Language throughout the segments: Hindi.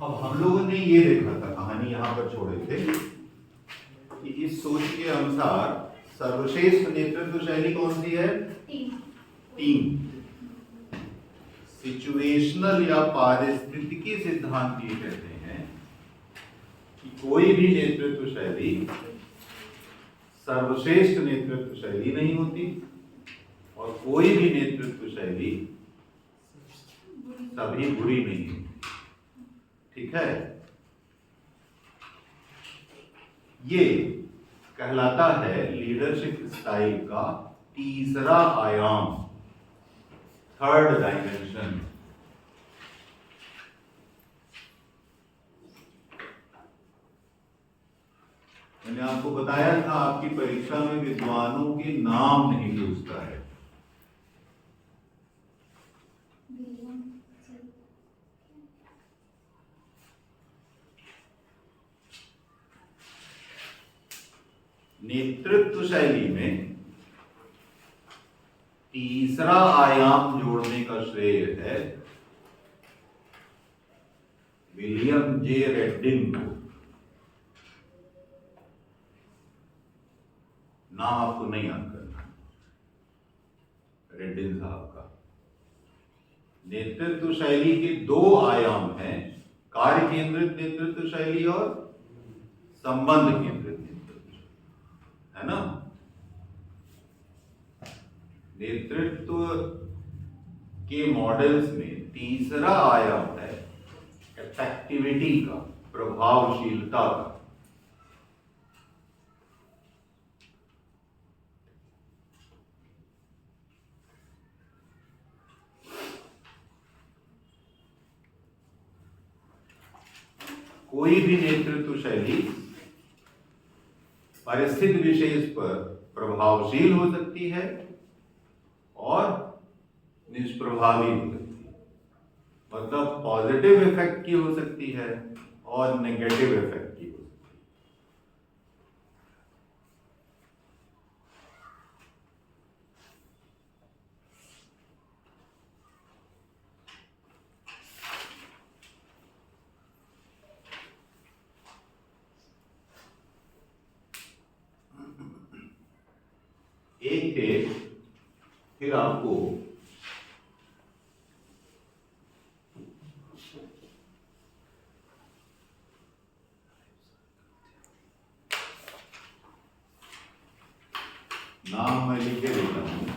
अब हम लोगों ने ये देखा था, कहानी यहां पर छोड़े थे कि इस सोच के अनुसार सर्वश्रेष्ठ नेतृत्व शैली कौन सी है? टीम। सिचुएशनल या पारिस्थितिकी सिद्धांत ये कहते हैं कि कोई भी नेतृत्व शैली सर्वश्रेष्ठ नेतृत्व शैली नहीं होती और कोई भी नेतृत्व शैली कभी बुरी नहीं होती। ठीक है, ये कहलाता है लीडरशिप स्टाइल का तीसरा आयाम, थर्ड डायमेंशन। मैंने आपको बताया था आपकी परीक्षा में विद्वानों के नाम नहीं पूछता है। नेतृत्व शैली में तीसरा आयाम जोड़ने का श्रेय है विलियम जे रेडिन को। नाम आपको नहीं याद करना, रेडिन साहब का। नेतृत्व शैली के दो आयाम हैं, कार्य केंद्रित नेतृत्व शैली और संबंध केंद्रित नेतृत्व, है ना। नेतृत्व के मॉडल्स में तीसरा आयाम है इफेक्टिविटी का, प्रभावशीलता का। कोई भी नेतृत्व शैली परिस्थिति विशेष पर प्रभावशील हो सकती है और निष्प्रभावी हो सकती है। मतलब पॉजिटिव इफेक्ट की हो सकती है और नेगेटिव इफेक्ट की हो सकती है। एक थे, फिर आपको नाम मैं लिख के देता हूं।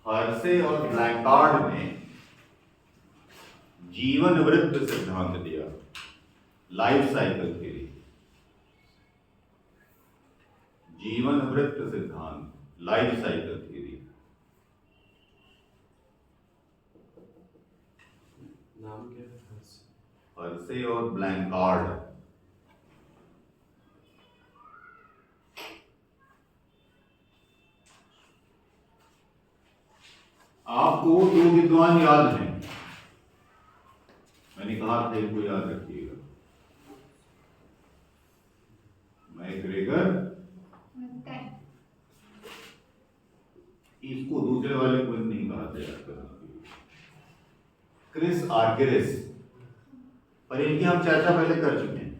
हर्से और ब्लैंकार्ड ने जीवन वृत्त सिद्धांत दिया, लाइफ साइकिल थ्योरी, जीवन वृत्त सिद्धांत, लाइफ साइकिल थ्योरी। नाम क्या है? हर्से और ब्लैंकार्ड। आपको दो विद्वान याद हैं, मैंने कहा था इनको याद रखिएगा, मैकग्रेगर, इसको दूसरे वाले को नहीं कहा था याद करना, क्रिस आर्गेरिस, पर इनकी हम चर्चा पहले कर चुके हैं।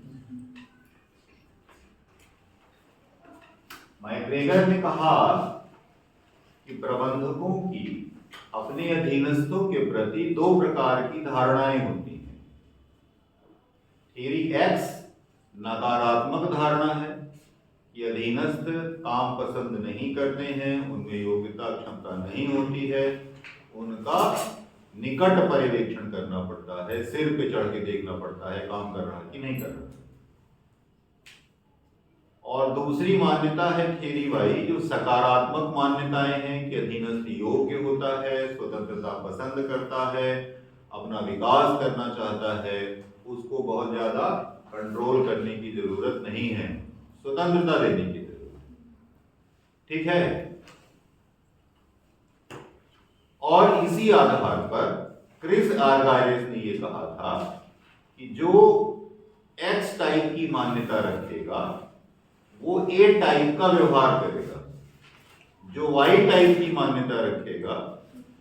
मैकग्रेगर ने कहा कि प्रबंधकों की अपने अधीनस्थों के प्रति दो प्रकार की धारणाएं होती हैं। थियरी एक्स नकारात्मक धारणा है कि अधीनस्थ काम पसंद नहीं करते हैं, उनमें योग्यता क्षमता नहीं होती है, उनका निकट पर्यवेक्षण करना पड़ता है, सिर पे चढ़ के देखना पड़ता है काम कर रहा है कि नहीं कर रहा। और दूसरी मान्यता है थियरी वाई, जो सकारात्मक मान्यताएं हैं कि अधीनस्थ योग्य होता है, स्वतंत्रता पसंद करता है, अपना विकास करना चाहता है, उसको बहुत ज्यादा कंट्रोल करने की जरूरत नहीं है, स्वतंत्रता देने की जरूरत। ठीक है, और इसी आधार पर क्रिस आर्गायरेस ने यह कहा था कि जो एक्स टाइप की मान्यता रखेगा वो ए टाइप का व्यवहार करेगा, जो वाई टाइप की मान्यता रखेगा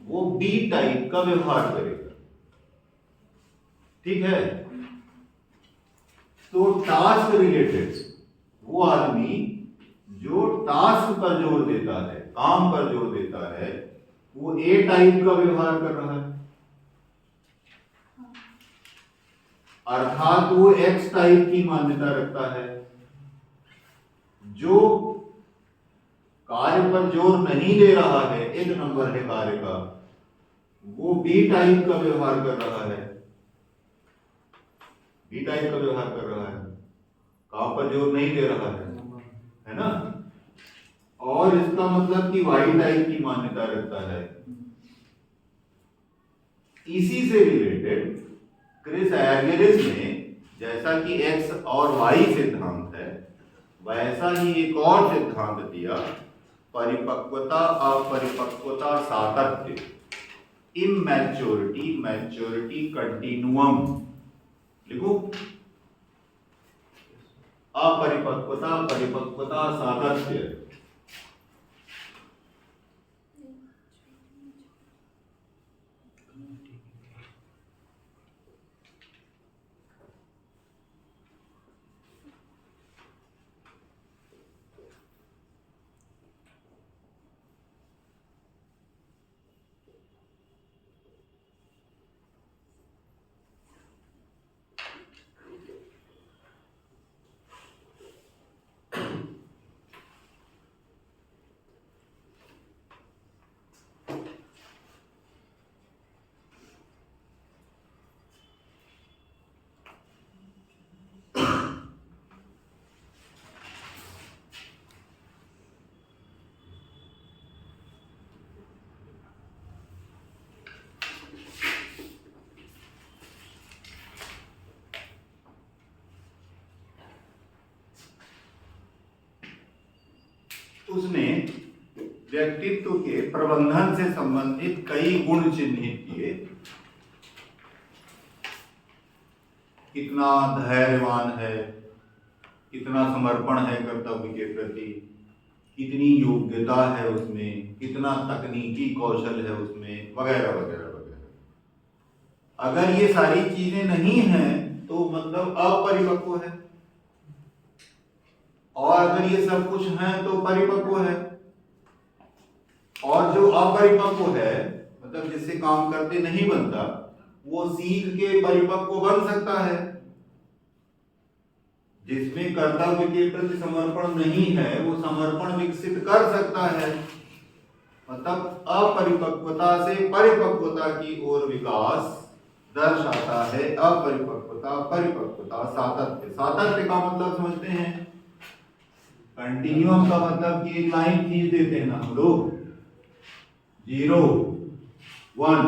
वो बी टाइप का व्यवहार करेगा। ठीक है, तो टास्क रिलेटेड वो आदमी जो टास्क पर जोर देता है, काम पर जोर देता है, वो ए टाइप का व्यवहार कर रहा है, अर्थात वो एक्स टाइप की मान्यता रखता है। जो कार्य पर जोर नहीं दे रहा है, एक नंबर है कार्य का, वो बी टाइप का व्यवहार कर रहा है, बी टाइप का व्यवहार कर रहा है, काम पर जोर नहीं दे रहा है ना। और इसका मतलब कि वाई टाइप की मान्यता रखता है। इसी से रिलेटेड क्रिस एर्गेरिस ने, जैसा कि एक्स और वाई सिद्धांत है, वैसा ही एक और सिद्धांत दिया, परिपक्वता अपरिपक्वता सातत्य, इमैच्योरिटी मैच्योरिटी कंटिन्यूअम। लिखो, अपरिपक्वता परिपक्वता सातत्य। उसने व्यक्तित्व के प्रबंधन से संबंधित कई गुण चिन्हित किए। कितना धैर्यवान है, कितना समर्पण है कर्तव्य के प्रति, कितनी योग्यता है उसमें, कितना तकनीकी कौशल है उसमें, वगैरह वगैरह वगैरह। अगर ये सारी चीजें नहीं हैं तो मतलब अपरिपक्व है, और अगर ये सब कुछ है तो परिपक्व है। और जो अपरिपक्व है, मतलब जिससे काम करते नहीं बनता, वो सीख के परिपक्व बन सकता है। जिसमें कर्तव्य के प्रति समर्पण नहीं है, वो समर्पण विकसित कर सकता है। मतलब अपरिपक्वता से परिपक्वता की ओर विकास दर्शाता है। अपरिपक्वता परिपक्वता सातत्य। सातत्य का मतलब समझते हैं, कंटिन्यूअम का मतलब कि एक लाइन खींच देते हैं ना हम लोग, 0 1।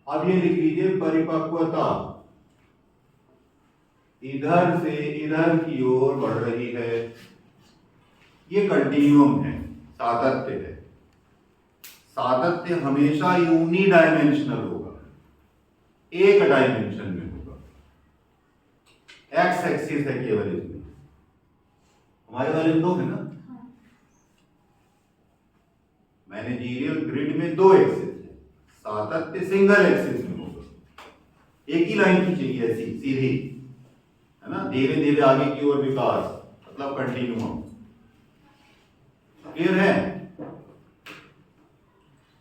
अब ये लिख लीजिए, परिपक्वता इधर से इधर की ओर बढ़ रही है, ये कंटिन्यूअम है, सातत्य है। सातत्य हमेशा यूनिडायमेंशनल होगा, एक डायमेंशन में होगा। एक्स एक्सिस है केवल इसमें, हमारे वाले दो है ना, मैनेजरियल ग्रिड में 2 एक्सिस है, सातत्य सिंगल एक्सिस में होगा। एक ही लाइन खींचेगी ऐसी सीधी, है ना, धीरे धीरे आगे की ओर विकास, मतलब कंटिन्यूअम। क्लियर है?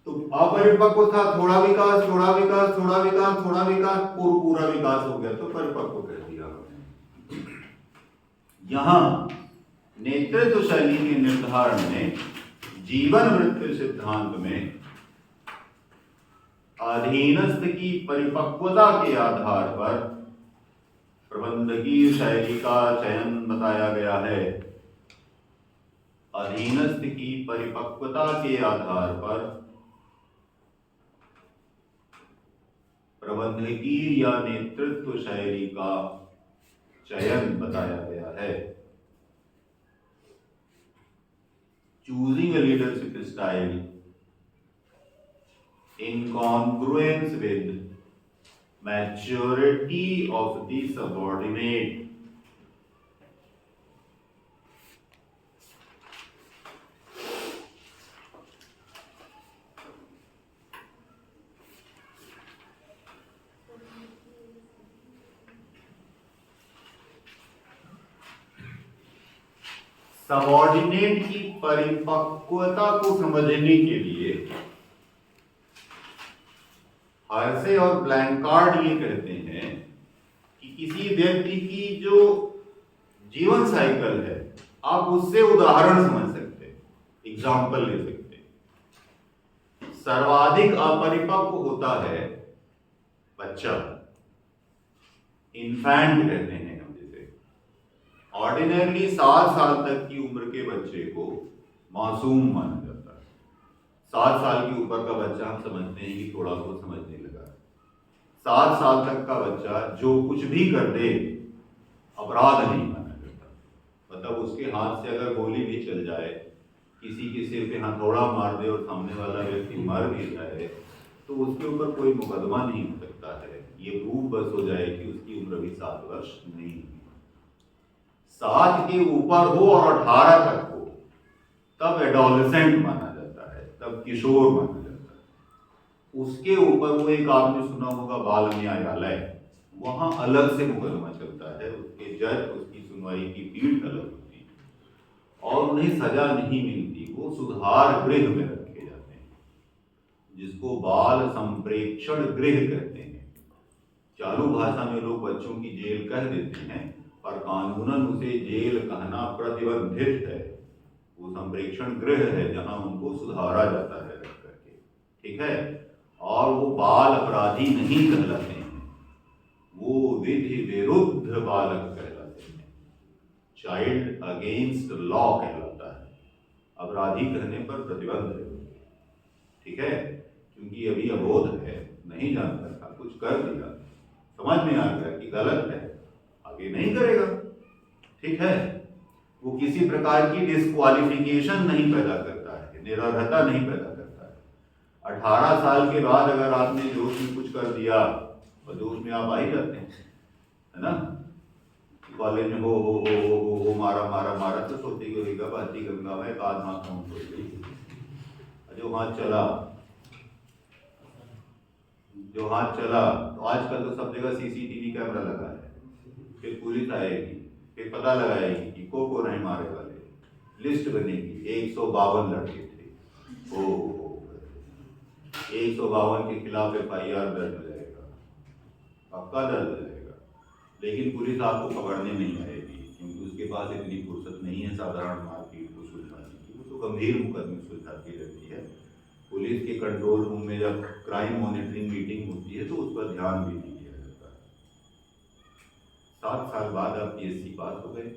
तो अपरिपक्व था, थोड़ा विकास थोड़ा विकास थोड़ा विकास थोड़ा विकास, पूरा विकास हो गया तो परिपक्व कर दिया हमने। यहां नेतृत्व शैली के निर्धारण में जीवन वृत्ति सिद्धांत में अधीनस्थ की परिपक्वता के आधार पर प्रबंधकीय शैली का चयन बताया गया है। अधीनस्थ की परिपक्वता के आधार पर प्रबंधकीय या नेतृत्व शैली का चयन बताया गया है। Choosing a leadership style in congruence with maturity of the subordinate. Subordinate की परिपक्वता को समझने के लिए हर्से और ब्लैंकार्ड ये कहते हैं कि किसी व्यक्ति की जो जीवन साइकिल है आप उससे उदाहरण समझ सकते हैं, एग्जाम्पल ले सकते हैं। सर्वाधिक अपरिपक्व होता है बच्चा, इन्फैंट कहते हैं हम जिसे। ऑर्डिनरली 7 साल तक की उम्र के बच्चे को मासूम माना जाता है। 7 साल के ऊपर का बच्चा हम समझते हैं कि थोड़ा बहुत समझने लगा। 7 साल तक का बच्चा जो कुछ भी कर दे अपराध नहीं माना जाता। मतलब उसके हाथ से अगर गोली भी चल जाए, किसी के सिर पे हथौड़ा मार दे और सामने वाला व्यक्ति मर भी जाए तो उसके ऊपर कोई मुकदमा नहीं हो सकता है। ये प्रूफ बस हो जाए कि उसकी उम्र भी 7 वर्ष नहीं हुई। 7 के ऊपर हो और 18 तक हो तब एडोलेसेंट माना जाता है, तब किशोर माना जाता है। उसके ऊपर वो एक आपने सुना होगा बाल न्यायालय, वहां अलग से मुकदमा चलता है। उसके जज, उसकी सुनवाई की पीठ अलग होती है और उन्हें सजा नहीं मिलती, वो सुधार गृह में रखे जाते हैं जिसको बाल संप्रेक्षण गृह कहते हैं। चालू भाषा में लोग बच्चों की जेल कह देते हैं पर कानूनन उसे जेल कहना प्रतिबंधित है। वो संप्रेक्षण गृह है जहां उनको सुधारा जाता है रख करके, ठीक है। और वो बाल अपराधी नहीं कहलाते हैं, वो विधि विरुद्ध बालक कहलाते हैं। चाइल्ड अगेंस्ट लॉ कहलाता है। अपराधी कहने पर प्रतिबंध है, ठीक है, क्योंकि अभी अबोध है, नहीं जानता था, कुछ कर दिया, समझ में आ गया कि गलत है, आगे नहीं करेगा, ठीक है। वो किसी प्रकार की डिस्क्वालिफिकेशन नहीं पैदा करता है, निरर्हता नहीं पैदा करता है। 18 साल के बाद अगर आपने जोश में कुछ कर दिया और जोश में आप आ ही जाते हैं, है ना। कॉलेज में हो मारा मारा मारा तो सोती होगा बहती गंगा में काज हाथ हो गई। जो हाथ चला तो आजकल तो सब जगह सीसीटीवी कैमरा लगा है। फिर पुलिस आएगी, फिर पता लगाएगी कि को नहीं मारे वाले, लिस्ट बनेगी। 152 लड़के थे, 152 के खिलाफ FIR दर्ज हो जाएगा, पक्का दर्ज हो जाएगा। लेकिन पुलिस आपको पकड़ने नहीं आएगी क्योंकि उसके पास इतनी फुर्सत नहीं है साधारण मारपीट को सुलझाने की। वो तो गंभीर मुकदमे सुलझाती रहती है। पुलिस के कंट्रोल रूम में जब क्राइम मॉनिटरिंग मीटिंग होती है तो उस पर ध्यान भी नहीं दिया जाता है। 7 साल बाद आप PSC पास हो गए,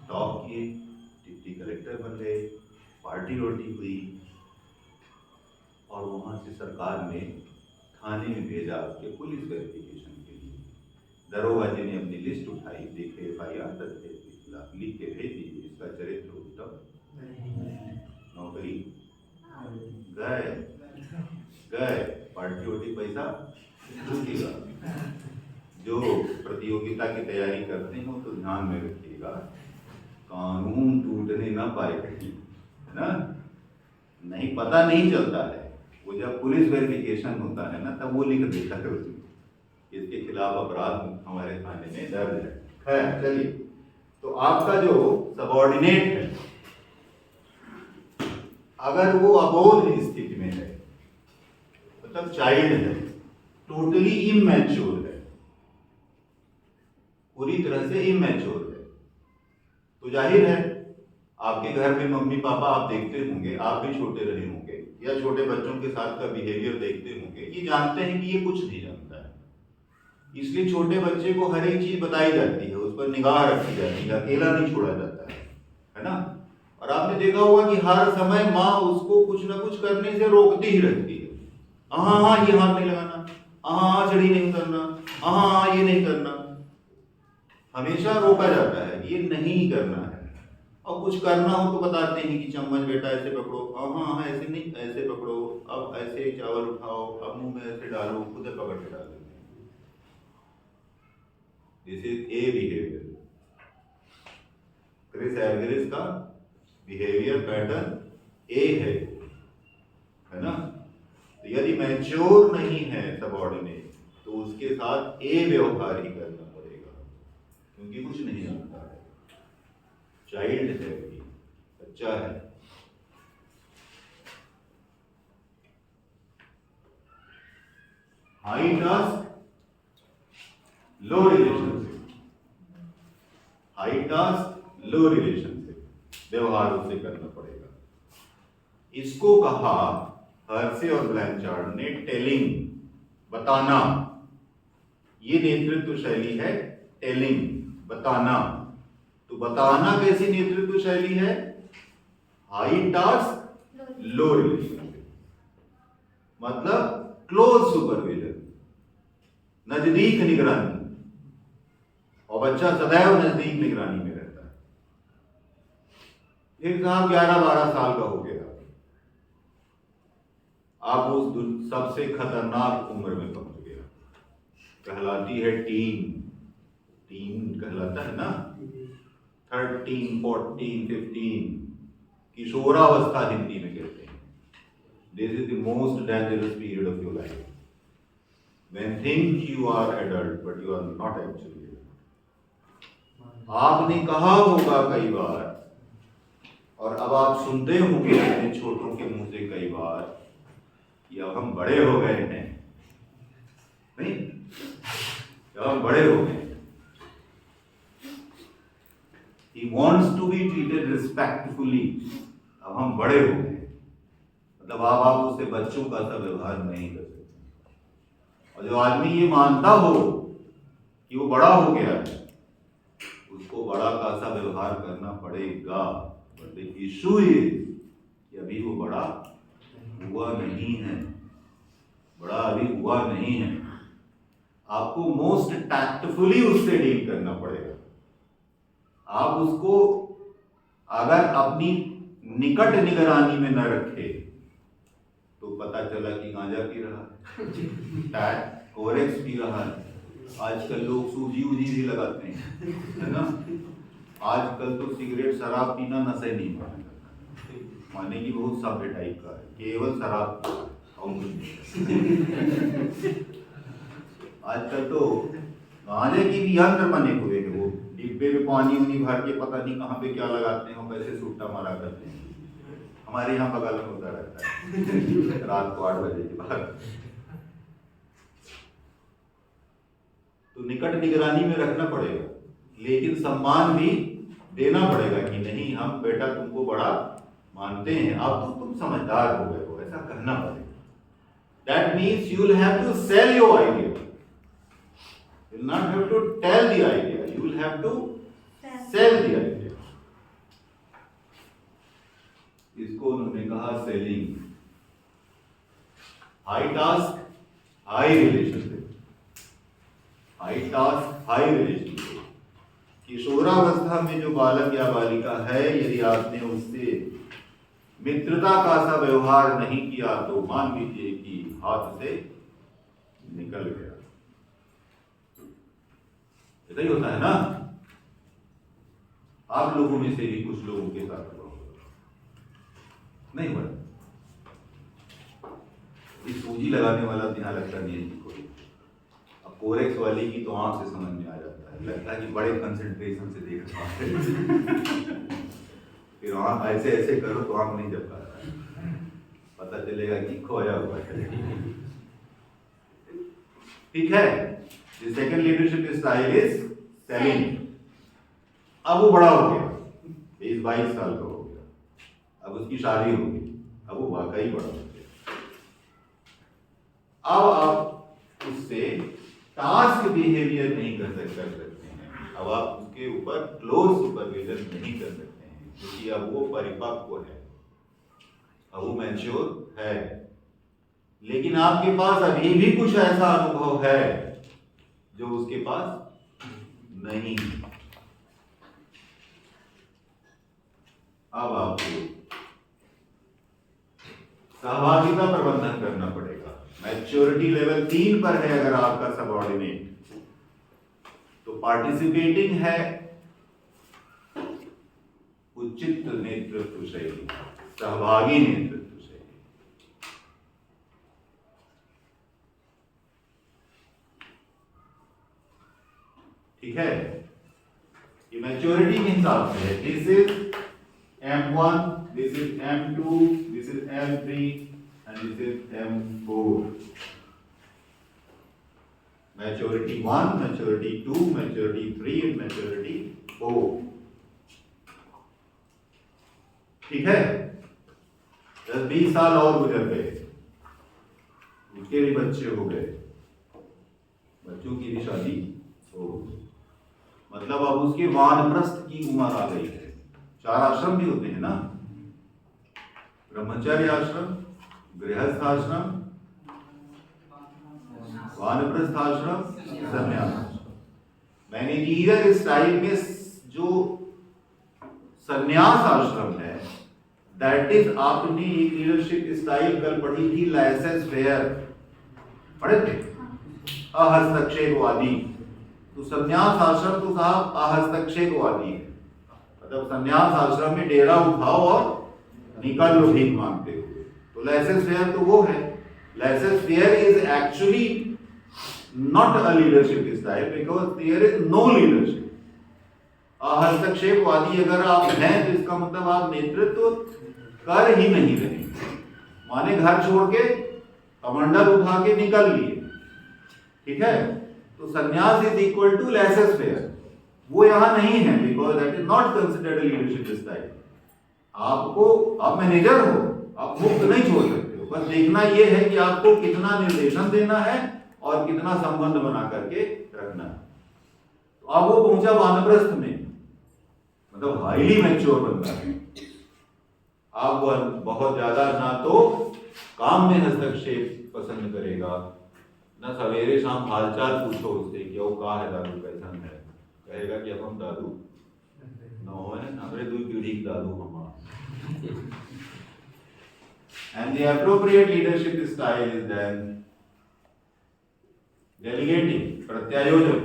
टॉप किए, डिप्टी कलेक्टर बन गए, पार्टी रोटी हुई और वहां से सरकार ने थाने में भेजा आपके पुलिस वेरिफिकेशन के लिए। दरोगा जी ने अपनी लिस्ट उठाई, देखे FIR दर्ज है इसके खिलाफ, लिख के भेज दीजिए, इसका चरित्र उत्तम, नौकरी गए पार्टी वोटी पैसा छूटेगा। जो प्रतियोगिता की तैयारी करते हो तो ध्यान में रखिएगा, कानून टूटने ना पाए कहीं, है ना। नहीं, पता नहीं चलता है। वो जब पुलिस वेरिफिकेशन होता है ना तब वो लिख देता है उसमें इसके खिलाफ अपराध हमारे थाने में दर्ज है। चलिए, तो आपका जो सबऑर्डिनेट है अगर वो अबोध स्थिति में है, मतलब चाइल्ड है, टोटली इमैच्योर है, पूरी तरह से इमैच्योर है, तो जाहिर है आपके घर में मम्मी पापा आप देखते होंगे, आप भी छोटे रहे होंगे या छोटे बच्चों के साथ का बिहेवियर देखते होंगे, ये जानते हैं कि ये कुछ नहीं जानता है। इसलिए छोटे बच्चे को हर एक चीज बताई जाती है, उस पर निगाह रखी जाती है, अकेला नहीं छोड़ा जाता है ना। और आपने देखा होगा कि हर समय माँ उसको कुछ ना कुछ करने से रोकती ही रहती है। हाँ ये हाथ नहीं लगाना, हाँ सीढ़ी नहीं उतरना, हाँ ये नहीं करना, हमेशा रोका जाता है, ये नहीं करना है। और कुछ करना हो तो बताते हैं कि चम्मच बेटा ऐसे पकड़ो, हाँ ऐसे नहीं, ऐसे पकड़ो, अब ऐसे चावल उठाओ, अब मुंह में ऐसे डालो, खुद पकड़ के डाल देते हैं। This is a behaviour. Chris एवरेज का बिहेवियर पैटर्न ए है ना। तो यदि मैच्योर नहीं है सबऑर्डिनेट तो उसके साथ ए व्यवहार ही करना पड़ेगा, क्योंकि कुछ नहीं जानता है, चाइल्ड है, अभी बच्चा है। High task low relationship, high task low relationship, व्यवहार उसे करना पड़ेगा। इसको कहा हर्से और ब्लैंचार्ड ने टेलिंग, बताना। ये नेतृत्व शैली है टेलिंग, बताना। तो बताना कैसी नेतृत्व शैली है? हाई टास्क लो रिलेशनशिप, मतलब क्लोज सुपरविजन, नजदीक निगरानी, और बच्चा सदैव नजदीक निगरानी में रहता है। फिर साहब 11-12 साल का हो गया, आप उस सबसे खतरनाक उम्र में पहुंच गया, कहलाती है टीन। टीन कहलाता है ना, 13, 14, 15, किशोरावस्था हिंदी में कहते हैं। This is the most dangerous period of your life, when think you are adult but you are not actually adult। आपने कहा होगा कई बार, और अब आप सुनते होंगे अपने छोटों के मुंह से कई बार, कि अब हम बड़े हो गए हैं, नहीं, अब हम बड़े हो गए। He wants to be treated respectfully। अब हम बड़े हो गए, मतलब आप उससे बच्चों का सा व्यवहार नहीं कर सकते। और जो आदमी ये मानता हो कि वो बड़ा हो गया है, उसको बड़ा का सा व्यवहार करना पड़ेगा। बट द इशू इज कि अभी वो बड़ा हुआ नहीं है, बड़ा अभी हुआ नहीं है। आपको मोस्ट टैक्टफुली उससे डील करना पड़ेगा। आप उसको अगर अपनी निकट निगरानी में न रखे तो पता चला कि गांजा पी रहा है, कोरेक्स पी रहा है। आजकल लोग सूजी उजी भी लगाते हैं, है ना। आजकल तो सिगरेट शराब पीना नशे नहीं माने की बहुत सभ्य टाइप का है, केवल शराब और आजकल तो गांजे की भी यंत्र बने हुए हैं, वो डिब्बे में पानी उनी भर के पता नहीं कहाँ पे क्या लगाते हैं, कैसे सुट्टा मारा करते हैं। हमारे यहाँ बगल में होता रहता है रात को 8 बजे के बाद। तो निकट निगरानी में रखना पड़ेगा, लेकिन सम्मान भी देना पड़ेगा कि नहीं, हम बेटा तुमको बड़ा मानते हैं, अब तो तुम समझदार हो गए हो, ऐसा कहना पड़ेगा। That means you will have to sell your idea. You will not have to tell the idea. You will have to sell the idea. इसको उन्होंने कहा selling. High task high relationship, high task high relationship. किशोरावस्था में जो बालक या बालिका है, यदि आपने उससे मित्रता का सा व्यवहार नहीं किया तो मान लीजिए कि हाथ से निकल गया। ऐसा ही होता है ना, आप लोगों में से भी कुछ लोगों के साथ नहीं हुआ। इस सूजी लगाने वाला ध्यान रखता नहीं है कोई। अब कोरेक्स वाली की तो आंख से समझ में आ जाता है, लगता है कि बड़े कंसंट्रेशन से देख रहा है। फिर आंख ऐसे ऐसे करो तो आंख नहीं झपका रहा है, पता चलेगा कि खोया हुआ है। ठीक है, the second leadership style is selling. अब वो बड़ा हो गया, 20-22 साल का हो गया, अब उसकी शादी हो गई, अब वो वाकई बड़ा हो गया। अब आप उससे टास्क बिहेवियर नहीं कर सकते हैं, अब आप उसके ऊपर क्लोज सुपरविजन नहीं कर सकते हैं, क्योंकि अब वो परिपक्व है, अब वो मैच्योर है। लेकिन आपके पास अभी भी कुछ ऐसा अनुभव है जो उसके पास नहीं। अब आपको सहभागिता प्रबंधन करना पड़ेगा। मैच्योरिटी लेवल 3 पर है अगर आपका सबऑर्डिनेट, तो तो पार्टिसिपेटिंग है उचित नेतृत्व शैली, सहभागी नेतृत्व शैली। ठीक है, ये मैच्योरिटी के हिसाब से है। This is M1, this is M2, this is M3 and this is M4। Maturity 1, maturity 2, maturity 3 and maturity 4। ठीक है, 10-20 साल और गुजर गए, उसके भी बच्चे हो गए, बच्चों की भी शादी हो, मतलब अब उसके वानप्रस्थ की उम्र आ गई है। 4 आश्रम भी होते हैं ना, ब्रह्मचर्य आश्रम, गृहस्थ आश्रम, वानप्रस्थ आश्रम, संन्यास आश्रम। मैनेजरियल स्टाइल में जो संन्यास आश्रम है, दैट इज, आपने एक लीडरशिप स्टाइल कल पढ़ी थी, लाइसेंस फेयर पढ़े थे, अहस्तक्षेपवादी। तो संन्यास आश्रम तो साहब अहस्तक्षेपवादी है, मतलब संन्यास आश्रम में डेरा उठाओ और निकल लो भीख मांगते हुए। तो लाइसेंस फेयर तो वो है। Laissez faire is actually not a leadership style because there is no leadership. हस्तक्षेपवादी अगर आप हैं तो इसका मतलब आप नेतृत्व कर ही नहीं रहे, माने घर छोड़ के कमंडल उठा के निकल लिए। ठीक है, तो संन्यास is equal to licence fair, वो यहां नहीं है because that is not considered a leadership style. आपको, आप मैनेजर हो, आप मुक्त नहीं छोड़ सकते हो, बस देखना यह है कि आपको कितना निर्देशन देना है और कितना संबंध बना करके रखना है। तो अब वो पहुंचा वानप्रस्थ में, मतलब हाईली मैच्योर बंदा है। आप बहुत ज्यादा ना तो काम में हस्तक्षेप पसंद करेगा, ना सवेरे शाम हालचाल पूछो उससे कि वो का है दादू, कैसा है, कहेगा कि अब हम दादू न हो हमरे 2 पीढ़ी के दादू हम। And the appropriate leadership style is then delegating, प्रत्यायोजन,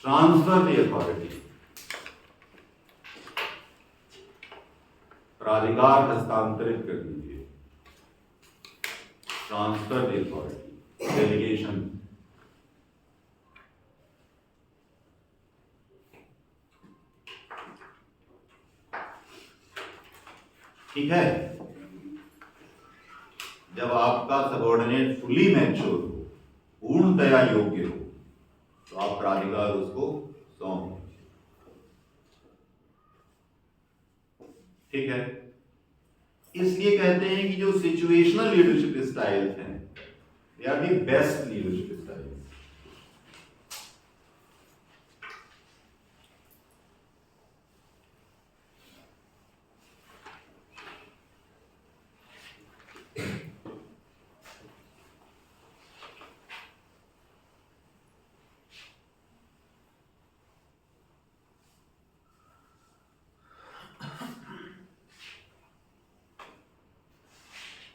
transfer the authority, प्राधिकार हस्तांतरित कर दीजिए, transfer the authority, delegation। ठीक है, जब आपका सबऑर्डिनेट फुली मैच्योर हो, पूर्णतया योग्य हो, तो आप प्राधिकार उसको सौंप। ठीक है, इसलिए कहते हैं कि जो सिचुएशनल लीडरशिप स्टाइल्स हैं, they are the best leadership styles.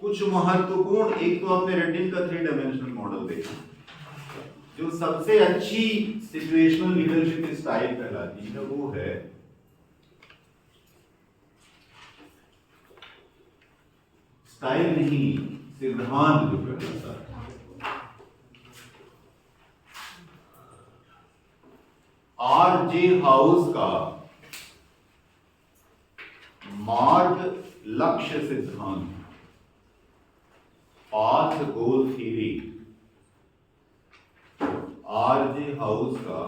कुछ महत्वपूर्ण, एक तो आपने रेटिन का 3 डायमेंशनल मॉडल देखा, जो सबसे अच्छी सिचुएशनल लीडरशिप स्टाइल कहलाती है वो है स्टाइल नहीं, सिद्धांत जो कहलाता है। R.J. हाउस का मार्ग लक्ष्य सिद्धांत, पाथ गोल थ्योरी, R.J. हाउस का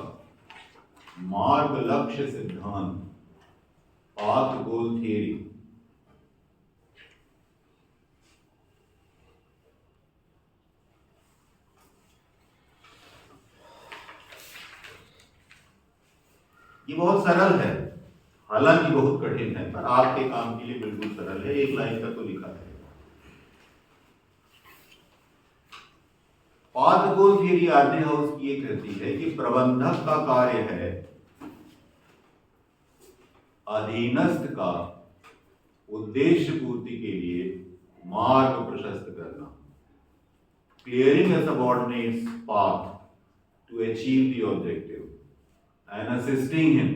मार्ग लक्ष्य सिद्धांत, पाथ गोल थ्योरी, ये बहुत सरल है, हालांकि बहुत कठिन है, पर आपके काम के लिए बिल्कुल सरल है। 1 लाइन का तो लिखा है। पाथ गोल थ्योरी आर.जे. हाउस की ये कहती है कि प्रबंधक का कार्य है अधीनस्थ का उद्देश्य पूर्ति के लिए मार्ग प्रशस्त करना, clearing A subordinates path to achieve the objective and assisting him.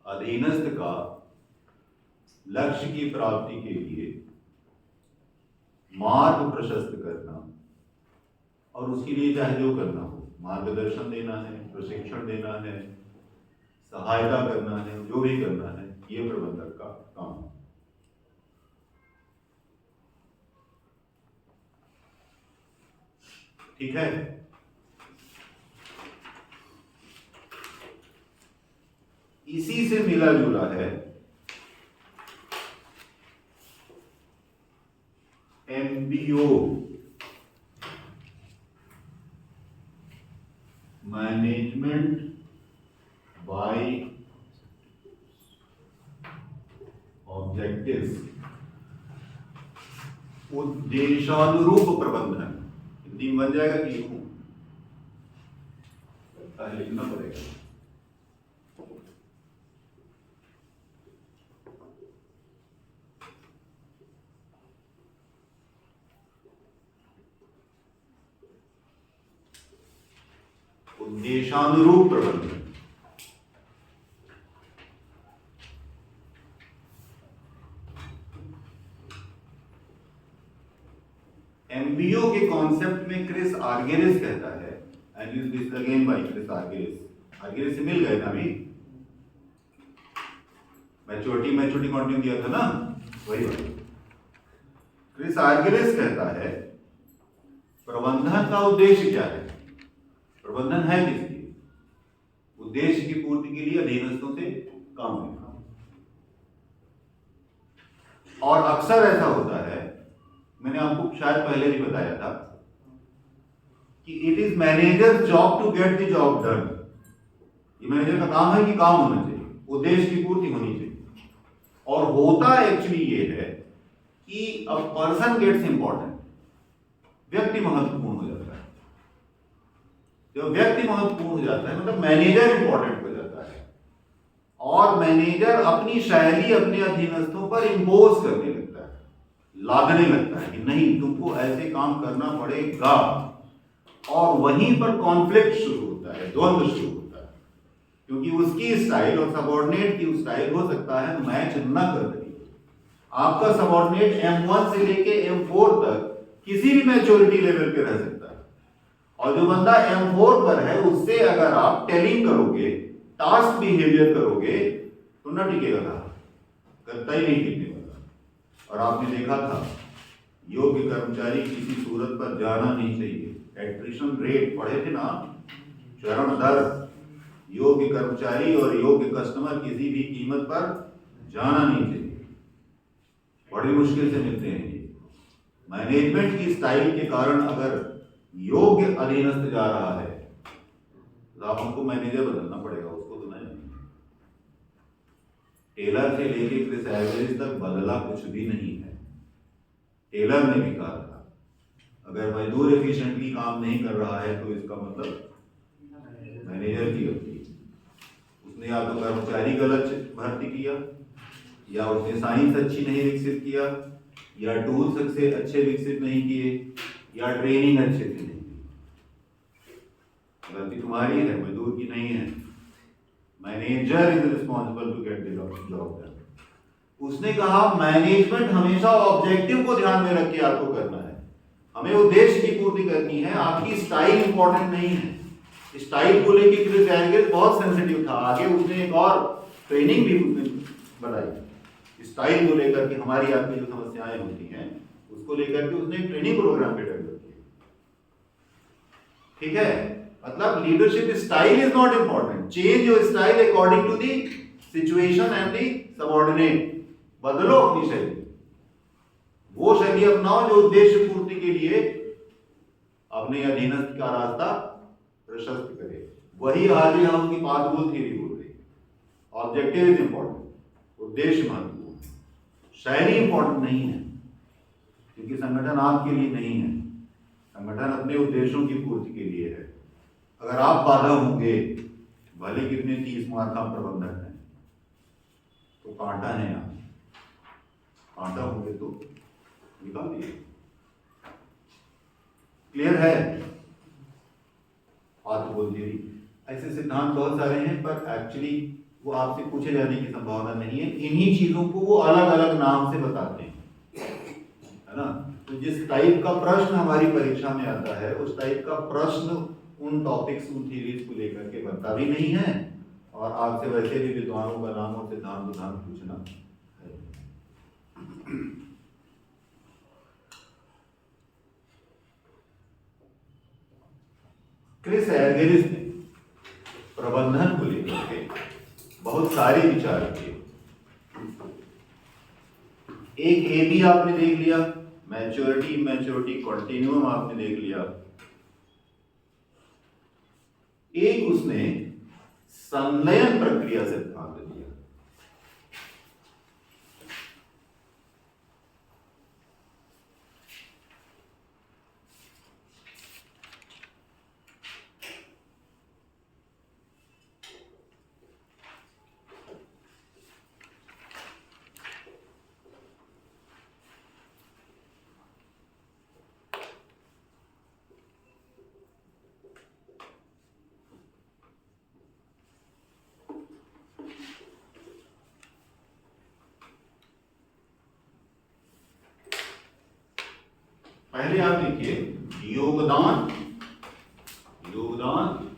अधीनस्थ का लक्ष्य की प्राप्ति के लिए मार्ग प्रशस्त करना, और उसके लिए चाहे जो करना हो, मार्गदर्शन देना है, प्रशिक्षण देना है, सहायता करना है, जो भी करना है, ये प्रबंधक का काम है। ठीक है। इसी से मिला जुला है MBO, मैनेजमेंट बाय ऑब्जेक्टिव्स, उद्देशानुरूप प्रबंधन। हिंदी में बन जाएगा कि लिखूं? लिखना पड़ेगा। उद्देशानुरूप प्रबंधन। MBO के कॉन्सेप्ट में क्रिस आर्गेरिस कहता है, and use this again by Chris Argyris. Argyris से मिल गए ना अभी, मैच्योरिटी कंटिन्यू दिया था ना, वही बात। क्रिस आर्गेरिस कहता है प्रबंधन का उद्देश्य क्या है, प्रबंधन है किस लिए? उद्देश्य की पूर्ति के लिए अधीनस्थों से काम लेना। और अक्सर ऐसा होता है, मैंने आपको शायद पहले भी बताया था कि it is manager job to get the job done. ये मैनेजर का काम है कि काम होना चाहिए, उद्देश्य की पूर्ति होनी चाहिए। और होता एक्चुअली ये है कि अ पर्सन गेट्स इंपॉर्टेंट, व्यक्ति महत्वपूर्ण हो जाता है। जब व्यक्ति महत्वपूर्ण हो जाता है मतलब मैनेजर इंपॉर्टेंट हो जाता है, और मैनेजर अपनी शैली अपने अधीनस्थों पर इंपोज करने लगता है, लादने लगता है कि नहीं तुमको ऐसे काम करना पड़ेगा। और वहीं पर कॉन्फ्लिक्ट शुरू होता है, द्वंद्व शुरू होता है, क्योंकि उसकी स्टाइल और सबऑर्डिनेट की स्टाइल हो सकता है मैच न कर रही। आपका सबऑर्डिनेट M1 से लेके M4 तक किसी भी मैच्योरिटी लेवल पे रह सकता है, और जो बंदा M4 पर है उससे अगर आप टेलिंग करोगे, टास्क बिहेवियर करोगे, तो न टिकेगा था, करता ही नहीं टिकने वाला। और आपने देखा था योग्य कर्मचारी किसी सूरत पर जाना नहीं चाहिए। एट्रिशन रेट पढ़े थे ना, चरण दर, योग्य कर्मचारी और योग्य कस्टमर किसी भी कीमत पर जाना नहीं चाहिए, बड़ी मुश्किल से मिलते हैं ये। मैनेजमेंट की स्टाइल के कारण अगर योग्य अधीनस्थ जा रहा है तो आप हमको मैनेजर बदलना पड़ेगा, उसको तो नहीं। टेलर से लेके क्रिस आर्गेरिस तक बदला कुछ भी नहीं है। टेलर ने भी कहा था अगर मजदूर एफिशिएंटली काम नहीं कर रहा है तो इसका मतलब मैनेजर की गलती। उसने या तो कर्मचारी गलत भर्ती किया, या उसने साइंस अच्छी नहीं विकसित किया, या टूल्स से अच्छे विकसित नहीं किए, या ट्रेनिंग अच्छे से नहीं की। गलती तुम्हारी है, मजदूर की नहीं है। Manager is responsible to get the job done. उसने कहा मैनेजमेंट हमेशा ऑब्जेक्टिव को ध्यान में रख के आपको करना है, हमें उद्देश्य की पूर्ति करनी है, आपकी स्टाइल इंपॉर्टेंट नहीं है। स्टाइल को लेके क्रिस आर्गेरिस बहुत सेंसिटिव था। आगे उसने एक और ट्रेनिंग भी बताई स्टाइल को लेकर के, हमारी आपकी जो समस्याएं होती हैं उसको लेकर के उसने एक ट्रेनिंग प्रोग्राम पे डेवलप किया। ठीक है, मतलब leadership style is not important, change your style according to the situation and the subordinate. बदलो अपनी शैली, वो शैली अपनाओ जो उद्देश्य पूर्ति के लिए अपने अधीनस्थ का रास्ता प्रशस्त करे। वही आर्ली हाउस की पाथवेल थ्योरी बोल रही है। ऑब्जेक्टिव इज इंपॉर्टेंट, उद्देश्य महत्वपूर्ण, शैली इंपॉर्टेंट नहीं है, क्योंकि संगठन आपके लिए नहीं है, संगठन अपने उद्देश्यों की पूर्ति के लिए है। अगर आप बाधा होंगे, भले कितने 30 मार्का प्रबंधक हैं, तो कांटा है यहाँ, कांटा होंगे तो निकाल दिए। है ऑर्थोगोनल थ्योरी। ऐसे सिद्धांत बहुत सारे हैं, पर एक्चुअली वो आपसे पूछे जाने की संभावना नहीं है। इन्हीं चीजों को वो अलग अलग नाम से बताते हैं, है ना। तो जिस टाइप का प्रश्न हमारी परीक्षा में आता है, उस टाइप का प्रश्न उन टॉपिक्स, उन थ्योरीज को लेकर के बनता भी नहीं है, और आपसे वैसे भी विद्वानों का नाम और सिद्धांत पूछना है। क्रिस एल्गेरिस ने प्रबंधन को लेकर के बहुत सारे विचार किए। एक ए बी आपने देख लिया, मैच्योरिटी इमैच्योरिटी कॉन्टिन्यूम आपने देख लिया। एक उसने संलयन प्रक्रिया सिद्धांत दिया। पहले आप लिखिए योगदान, योगदान,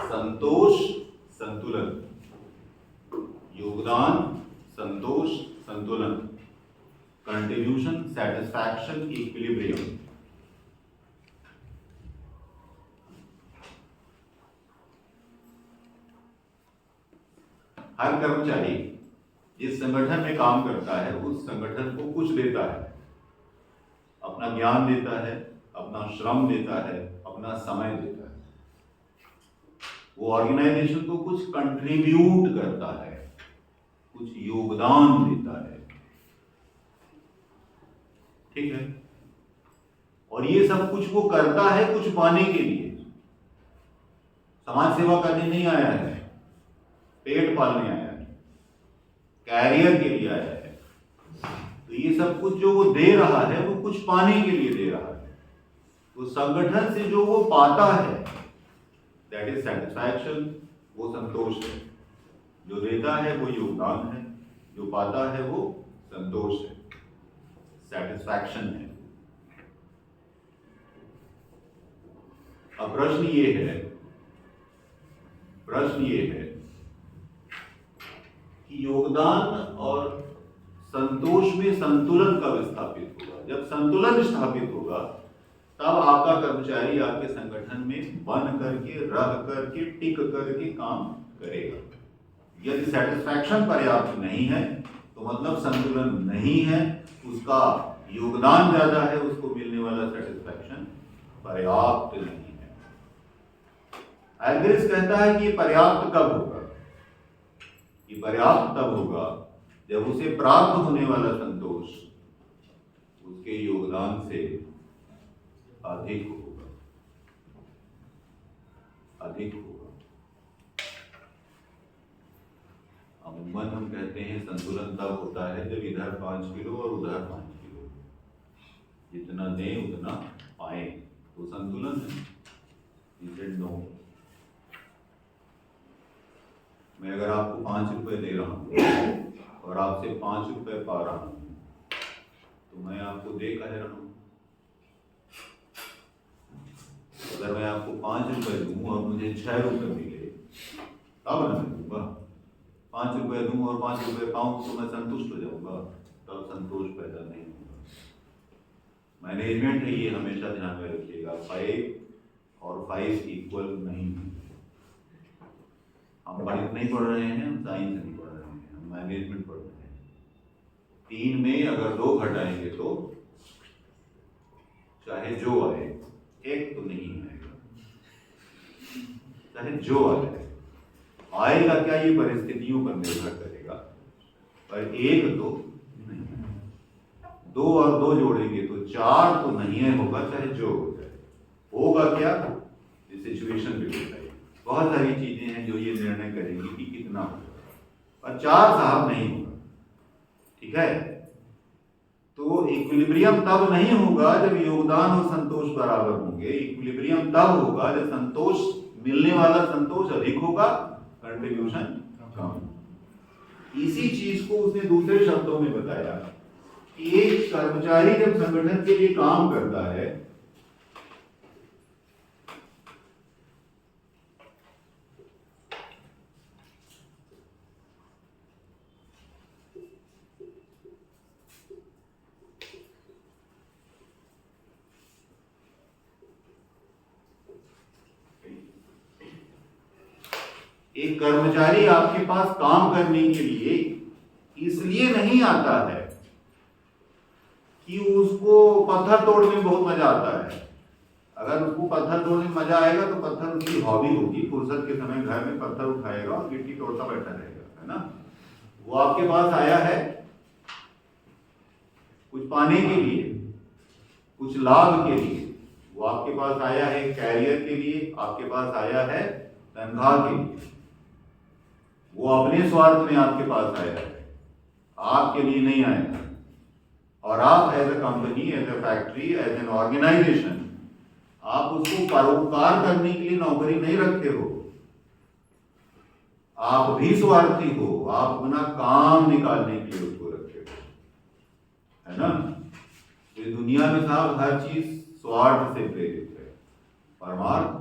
संतोष, संतुलन। योगदान, संतोष, संतुलन। Contribution, satisfaction, equilibrium. हर कर्मचारी जिस संगठन में काम करता है, उस संगठन को कुछ देता है, अपना ज्ञान देता है, अपना श्रम देता है, अपना समय देता है। वो ऑर्गेनाइजेशन को कुछ कंट्रीब्यूट करता है, कुछ योगदान देता है, ठीक है। और ये सब कुछ वो करता है कुछ पाने के लिए। समाज सेवा करने नहीं आया है, पेट पालने आया है, कैरियर के लिए आया है। तो ये सब कुछ जो वो दे रहा है, वो कुछ पाने के लिए दे रहा है। तो संगठन से जो वो पाता है, दैट इज सेटिस्फैक्शन, वो संतोष है। जो देता है वो योगदान है, जो पाता है वो संतोष है, सेटिस्फैक्शन है। अब प्रश्न ये है कि योगदान और संतोष में संतुलन कब स्थापित होगा? जब संतुलन स्थापित होगा, तब आपका कर्मचारी आपके संगठन में बन करके, रह करके, टिक करके काम करेगा। यदि सेटिस्फैक्शन पर्याप्त नहीं है, तो मतलब संतुलन नहीं है, उसका योगदान ज्यादा है, उसको मिलने वाला सेटिस्फैक्शन पर्याप्त नहीं है। एल्गेरिस कहता है कि ये पर्याप्त कब होगा? ये पर्याप्त तब होगा जब उसे प्राप्त होने वाला संतोष उसके योगदान से अधिक होगा, अधिक होगा। अमूमन हम कहते हैं संतुलन तब होता है जब इधर 5 किलो और उधर 5 किलो, जितना दें उतना पाए, तो संतुलन है। नो, मैं अगर आपको 5 रुपए दे रहा हूं और आपसे 5 रुपए पा रहा हूं, तो मैं आपको दे कह रहा हूं। अगर मैं आपको 5 रुपए दूं और मुझे 6 रुपए मिले, तब ना मैं दूंगा। 5 रुपए दूं और 5 रुपए पाऊं तो मैं संतुष्ट हो जाऊंगा, तब संतोष पैदा नहीं होगा। मैनेजमेंट है ये, हमेशा ध्यान में रखिएगा। 5 और 5 इक्वल नहीं है। हम गणित नहीं पढ़ रहे हैं, हम साइंस नहीं पढ़ रहे हैं, हम मैनेजमेंट पढ़ रहे हैं। 3 में अगर 2 घटाएंगे तो चाहे जो आए, 1 तो नहीं आएगा, चाहे जो आएगा क्या ये परिस्थितियों पर निर्भर करेगा, पर 1 तो नहीं। 2 और 2 जोड़ेंगे तो 4 तो नहीं होगा, चाहे जो हो जाए। होगा क्या, सिचुएशन भी होता है। बहुत सारी चीजें हैं जो ये निर्णय करेंगी कि कितना होगा, और 4 साहब नहीं होगा, ठीक है। तो तो इक्विलिब्रियम तब नहीं होगा जब योगदान और संतोष बराबर होंगे। इक्विलिब्रियम तब होगा जब संतोष, मिलने वाला संतोष अधिक होगा, कंट्रीब्यूशन कम। इसी चीज को उसने दूसरे शब्दों में बताया कि एक कर्मचारी जब संगठन के लिए काम करता है एक कर्मचारी आपके पास काम करने के लिए इसलिए नहीं आता है कि उसको पत्थर तोड़ने में बहुत मजा आता है। अगर उसको पत्थर तोड़ने में मजा आएगा तो पत्थर उसकी हॉबी होगी, फुर्सत के समय घर में पत्थर उठाएगा और गिट्टी तोड़ता बैठा रहेगा, है ना। वो आपके पास आया है कुछ पाने के लिए, कुछ लाभ के लिए। वो आपके पास आया है कैरियर के लिए, आपके पास आया है तनख्वाह के लिए। वो अपने स्वार्थ में आपके पास आया है, आपके लिए नहीं आया। और आप as a company, as a factory, as an organisation, आप उसको परोपकार करने के लिए नौकरी नहीं रखते हो। आप भी स्वार्थी हो, आप अपना काम निकालने के लिए उसको रखे हो, है ना। ये दुनिया में साहब हर चीज स्वार्थ से प्रेरित है। परमार्थ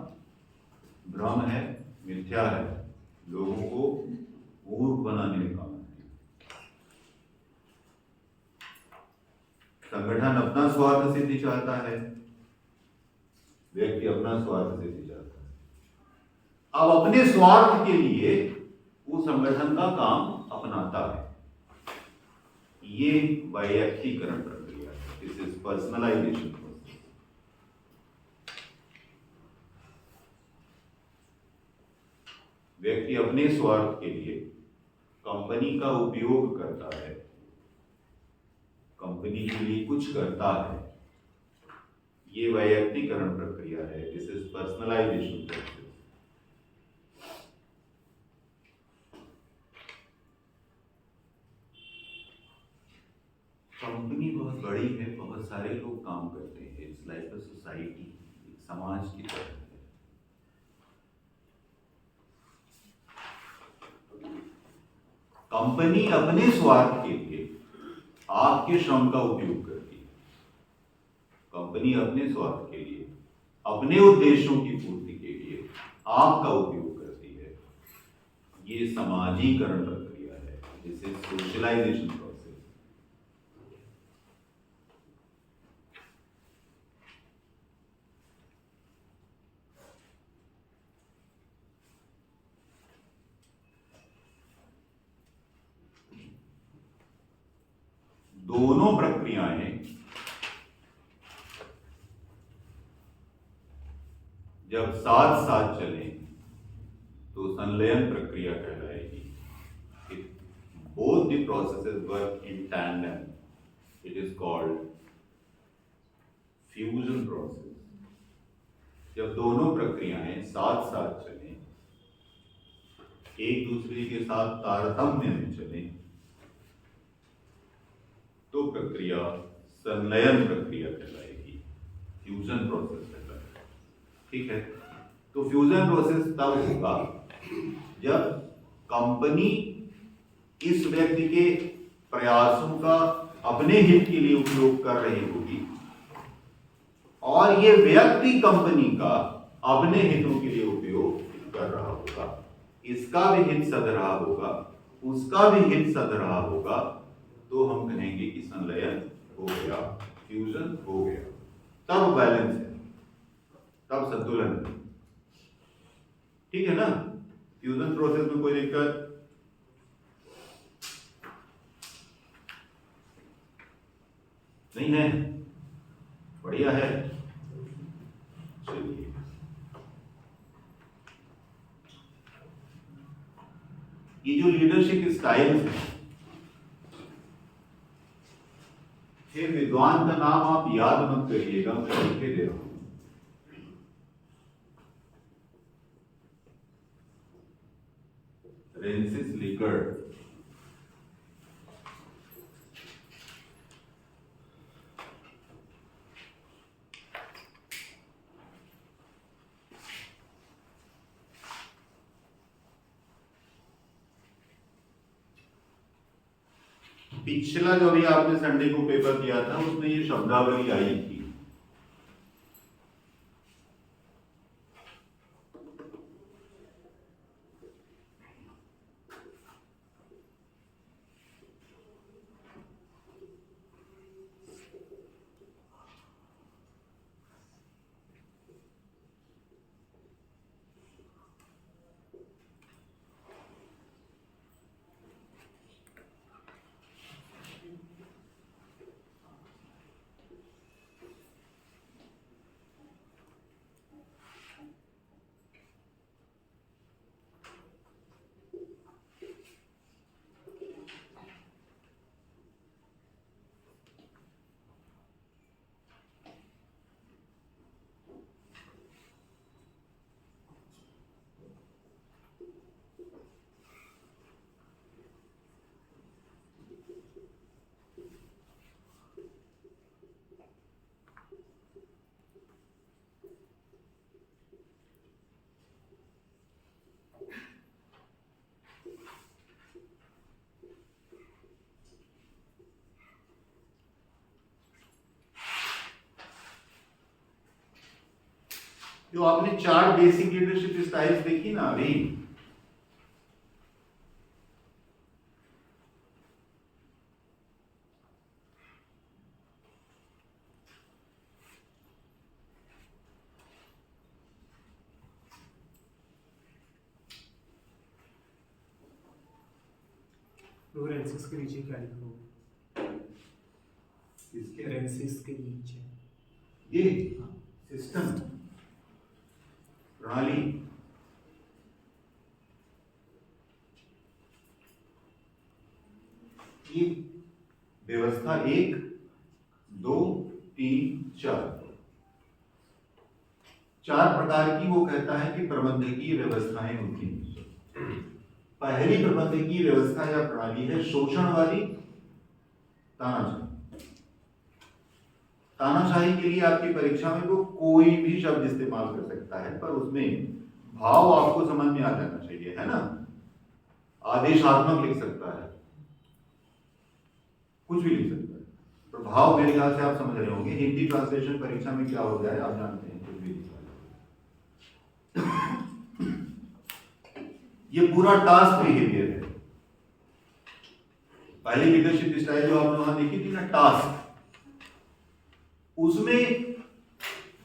भ्रम है, मिथ्या है, लोगों को मूर्ख बनाने में काम है। संगठन अपना स्वार्थ सिद्धि चाहता है, व्यक्ति अपना स्वार्थ सिद्धि चाहता है। अब अपने स्वार्थ के लिए वो संगठन का काम अपनाता है। ये वैयक्तिकरण प्रक्रिया है, दिस इज पर्सनलाइजेशन प्रोसेस। व्यक्ति अपने स्वार्थ के लिए कंपनी का उपयोग करता है, कंपनी के लिए कुछ करता है। ये वैयक्तिकरण प्रक्रिया है, this is personalisation process. Company बहुत बड़ी है, बहुत सारे लोग काम करते हैं। इट्स लाइक अ सोसाइटी, एक समाज की तरह है। कंपनी अपने स्वार्थ के लिए आपके श्रम का उपयोग करती है। कंपनी अपने स्वार्थ के लिए, अपने उद्देश्यों की पूर्ति के लिए आपका उपयोग करती है। ये समाजीकरण प्रक्रिया है, दिस इज सोशलाइजेशन प्रोसेस। दोनों प्रक्रियाएं जब साथ साथ चलें तो संलयन प्रक्रिया कहलाएगी। Both the processes work in tandem, it is called fusion process. जब दोनों प्रक्रियाएं साथ साथ चलें, एक दूसरे के साथ तारतम्य में चलें, तो प्रक्रिया संलयन प्रक्रिया कहलाएगी, फ्यूजन प्रोसेस कहलाएगा। ठीक है, तो फ्यूजन प्रोसेस तब होगा जब कंपनी इस व्यक्ति के प्रयासों का अपने हित के लिए उपयोग कर रही होगी और ये व्यक्ति कंपनी का अपने हितों के लिए उपयोग कर रहा होगा। इसका भी हित सध रहा होगा, उसका भी हित सध रहा होगा, तो हम कहेंगे कि संलयन हो गया, फ्यूजन हो गया। तब बैलेंस है, तब संतुलन है। ठीक है ना। फ्यूजन प्रोसेस में कोई दिक्कत नहीं है, बढ़िया है। चलिए, ये जो लीडरशिप स्टाइल्स हैं, फिर विद्वान का नाम आप याद मत करिएगा, मैं लिख के दे रहा हूं। Francis Likert. पिछला जो भी आपने संडे को पेपर दिया था उसमें ये शब्दावली आई थी। जो आपने 4 बेसिक लीडरशिप स्टाइल्स देखी ना अभी, फ्लोरेंसिस के नीचे क्या लिखो? इसके फ्लोरेंसिस के नीचे ये सिस्टम, प्रणाली, ये व्यवस्था 1 2 3 4 प्रकार की वो कहता है कि प्रबंधकीय व्यवस्थाएं होती हैं। पहली प्रबंधकीय व्यवस्था या प्रणाली है शोषण वाली, तानाशाही। तानाशाही के लिए आपकी परीक्षा में वो कोई भी शब्द इस्तेमाल कर सकता है, पर उसमें भाव आपको समझ में आ जाना चाहिए, है ना। आदेशात्मक लिख सकता है, कुछ भी लिख सकता है, पर भाव मेरे ख्याल से आप समझ रहे होंगे। हिंदी ट्रांसलेशन परीक्षा में क्या हो जाए आप जानते हैं, कुछ भी लिखा है। ये पूरा टास्क बिहेवियर है। पहली लीडरशिप स्टाइल जो आपने वहां देखी थी ना, टास्क, उसमें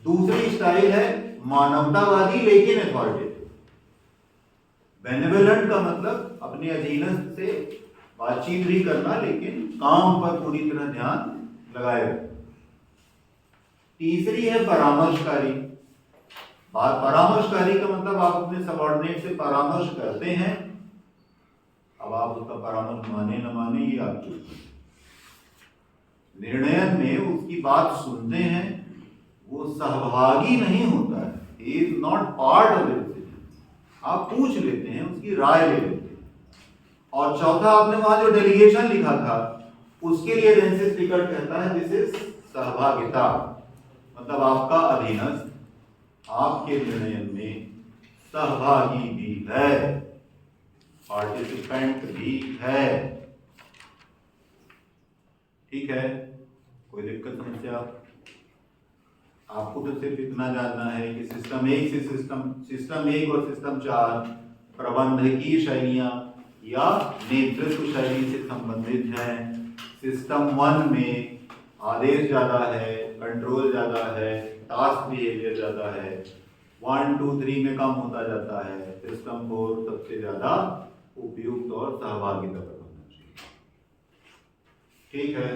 दूसरी स्टाइल है मानवतावादी लेकिन अथॉरिटेटिव। बेनेवोलेंट का मतलब अपने अधीनस्थ से बातचीत भी करना लेकिन काम पर पूरी तरह ध्यान लगाए रखना। तीसरी है परामर्शकारी। परामर्शकारी का मतलब आप अपने सबऑर्डिनेट से परामर्श करते हैं, अब आप उसका परामर्श माने न माने ये आपकी निर्णय में उसकी बात सुनते हैं, वो सहभागी नहीं होता है, he is not part of the decision. आप पूछ लेते हैं, उसकी राय ले लेते हैं। और चौथा आपने वहां जो डेलीगेशन लिखा था उसके लिए रेंसिस टिकट कहता है दिस इज सहभागिता, मतलब आपका अधीनस्थ आपके निर्णय में सहभागी भी है, पार्टिसिपेंट भी है। ठीक है, कोई दिक्कत समस्या? आपको तो सिर्फ इतना जानना है कि सिस्टम 1 से सिस्टम 1 और सिस्टम 4 प्रबंधकीय शैलियां या नेतृत्व शैली से संबंधित हैं। सिस्टम 1 में आदेश ज्यादा है, कंट्रोल ज्यादा है, टास्क बिहेवियर ज्यादा है। 1 2 3 में कम होता जाता है। सिस्टम 4 सबसे ज्यादा उपयुक्त और सहभागिता पर होना चाहिए। ठीक है,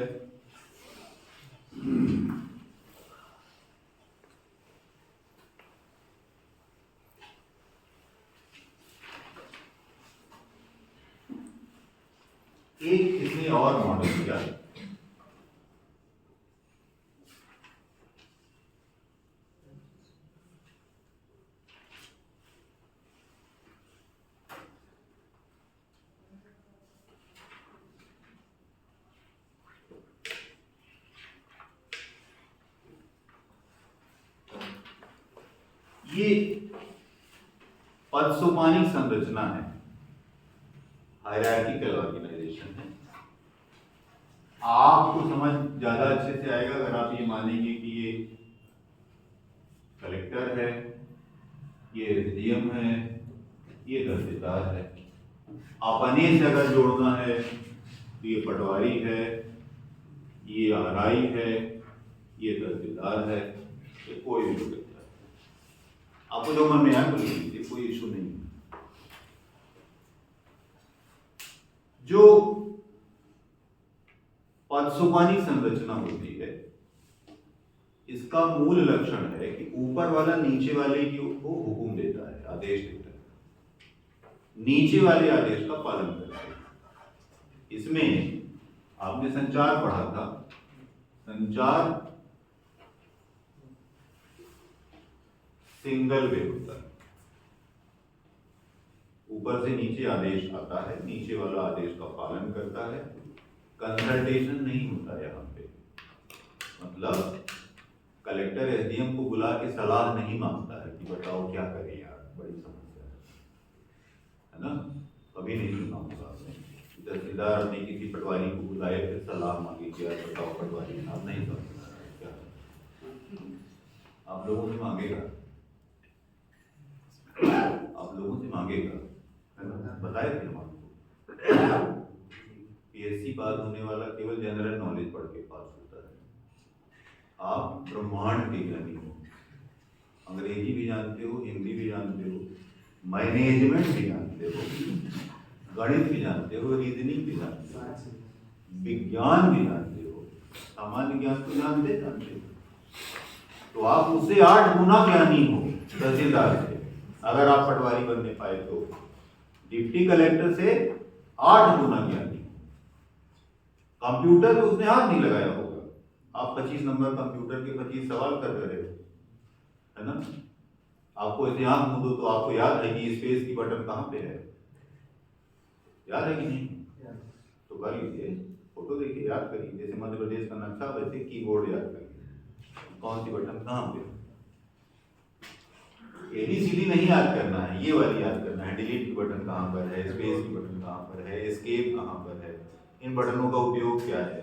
एक इसने और मॉडल किया, ये पदसोपानिक संरचना है, हायरार्किकल ऑर्गेनाइजेशन है। आपको समझ ज्यादा अच्छे से आएगा अगर आप ये मानेंगे कि ये कलेक्टर है, ये एसडीएम है, ये तहसीलदार है। अपने से अगर जोड़ना है तो ये पटवारी है, ये आरआई है, ये तहसीलदार है, ये कोई भी हो सकता है। आपको जो मन में आए बोल लीजिए, कोई इशू नहीं है। जो पदसुपानी संरचना होती है, इसका मूल लक्षण है कि ऊपर वाला नीचे वाले को हुक्म देता है, आदेश देता है, नीचे वाले आदेश का पालन करता है। इसमें आपने संचार पढ़ा था। संचार सिंगल वे होता है, ऊपर से नीचे आदेश आता है, नीचे वाला आदेश का पालन करता है, कंसल्टेशन नहीं होता यहाँ पे। मतलब कलेक्टर एसडीएम को बुला के सलाह नहीं मांगता है कि बताओ क्या करें यार, बड़ी समस्या है ना। कभी नहीं सुना होगा आपने तहसीलदार ने किसी पटवारी को बुलाए फिर सलाह मांगी कि यार बताओ पटवारी साहब, नहीं समझ क्या आप लोगों से मांगेगा, आप लोगों से मांगेगा, है ना। बताए थे हम आपको पीएससी पास होने वाला केवल जनरल नॉलेज पढ़ के पास होता है। आप ब्रह्मांड के ज्ञानी हो, अंग्रेजी भी जानते हो, हिंदी भी जानते हो, मैनेजमेंट भी जानते हो, गणित भी जानते हो, रीजनिंग भी जानते हो, विज्ञान भी जानते हो, सामान्य ज्ञान तो जानते हो। तो आप उससे 8 गुना ज्ञानी हो तहसीलदार से, अगर आप पटवारी बनने पाए तो। डिप्टी कलेक्टर से 8 गुना ज्ञानी। कंप्यूटर में उसने हाथ नहीं लगाया होगा, आप 25 नंबर कंप्यूटर के 25 सवाल कर रहे हो, है ना। आपको ऐसे आंख मूंदो तो आपको याद है कि स्पेस की बटन कहाँ पे है, याद है कि नहीं? तो कर लीजिए, फोटो देखिए, याद करिए। जैसे मध्य प्रदेश का नक्शा वैसे कीबोर्ड याद करिए, कौन सी बटन कहाँ पे। एबीसीडी नहीं याद करना है, ये वाली याद करना है। डिलीट की बटन कहाँ पर है, स्पेस की बटन कहाँ पर है, एस्केप कहाँ पर है, इन बटनों का उपयोग क्या है।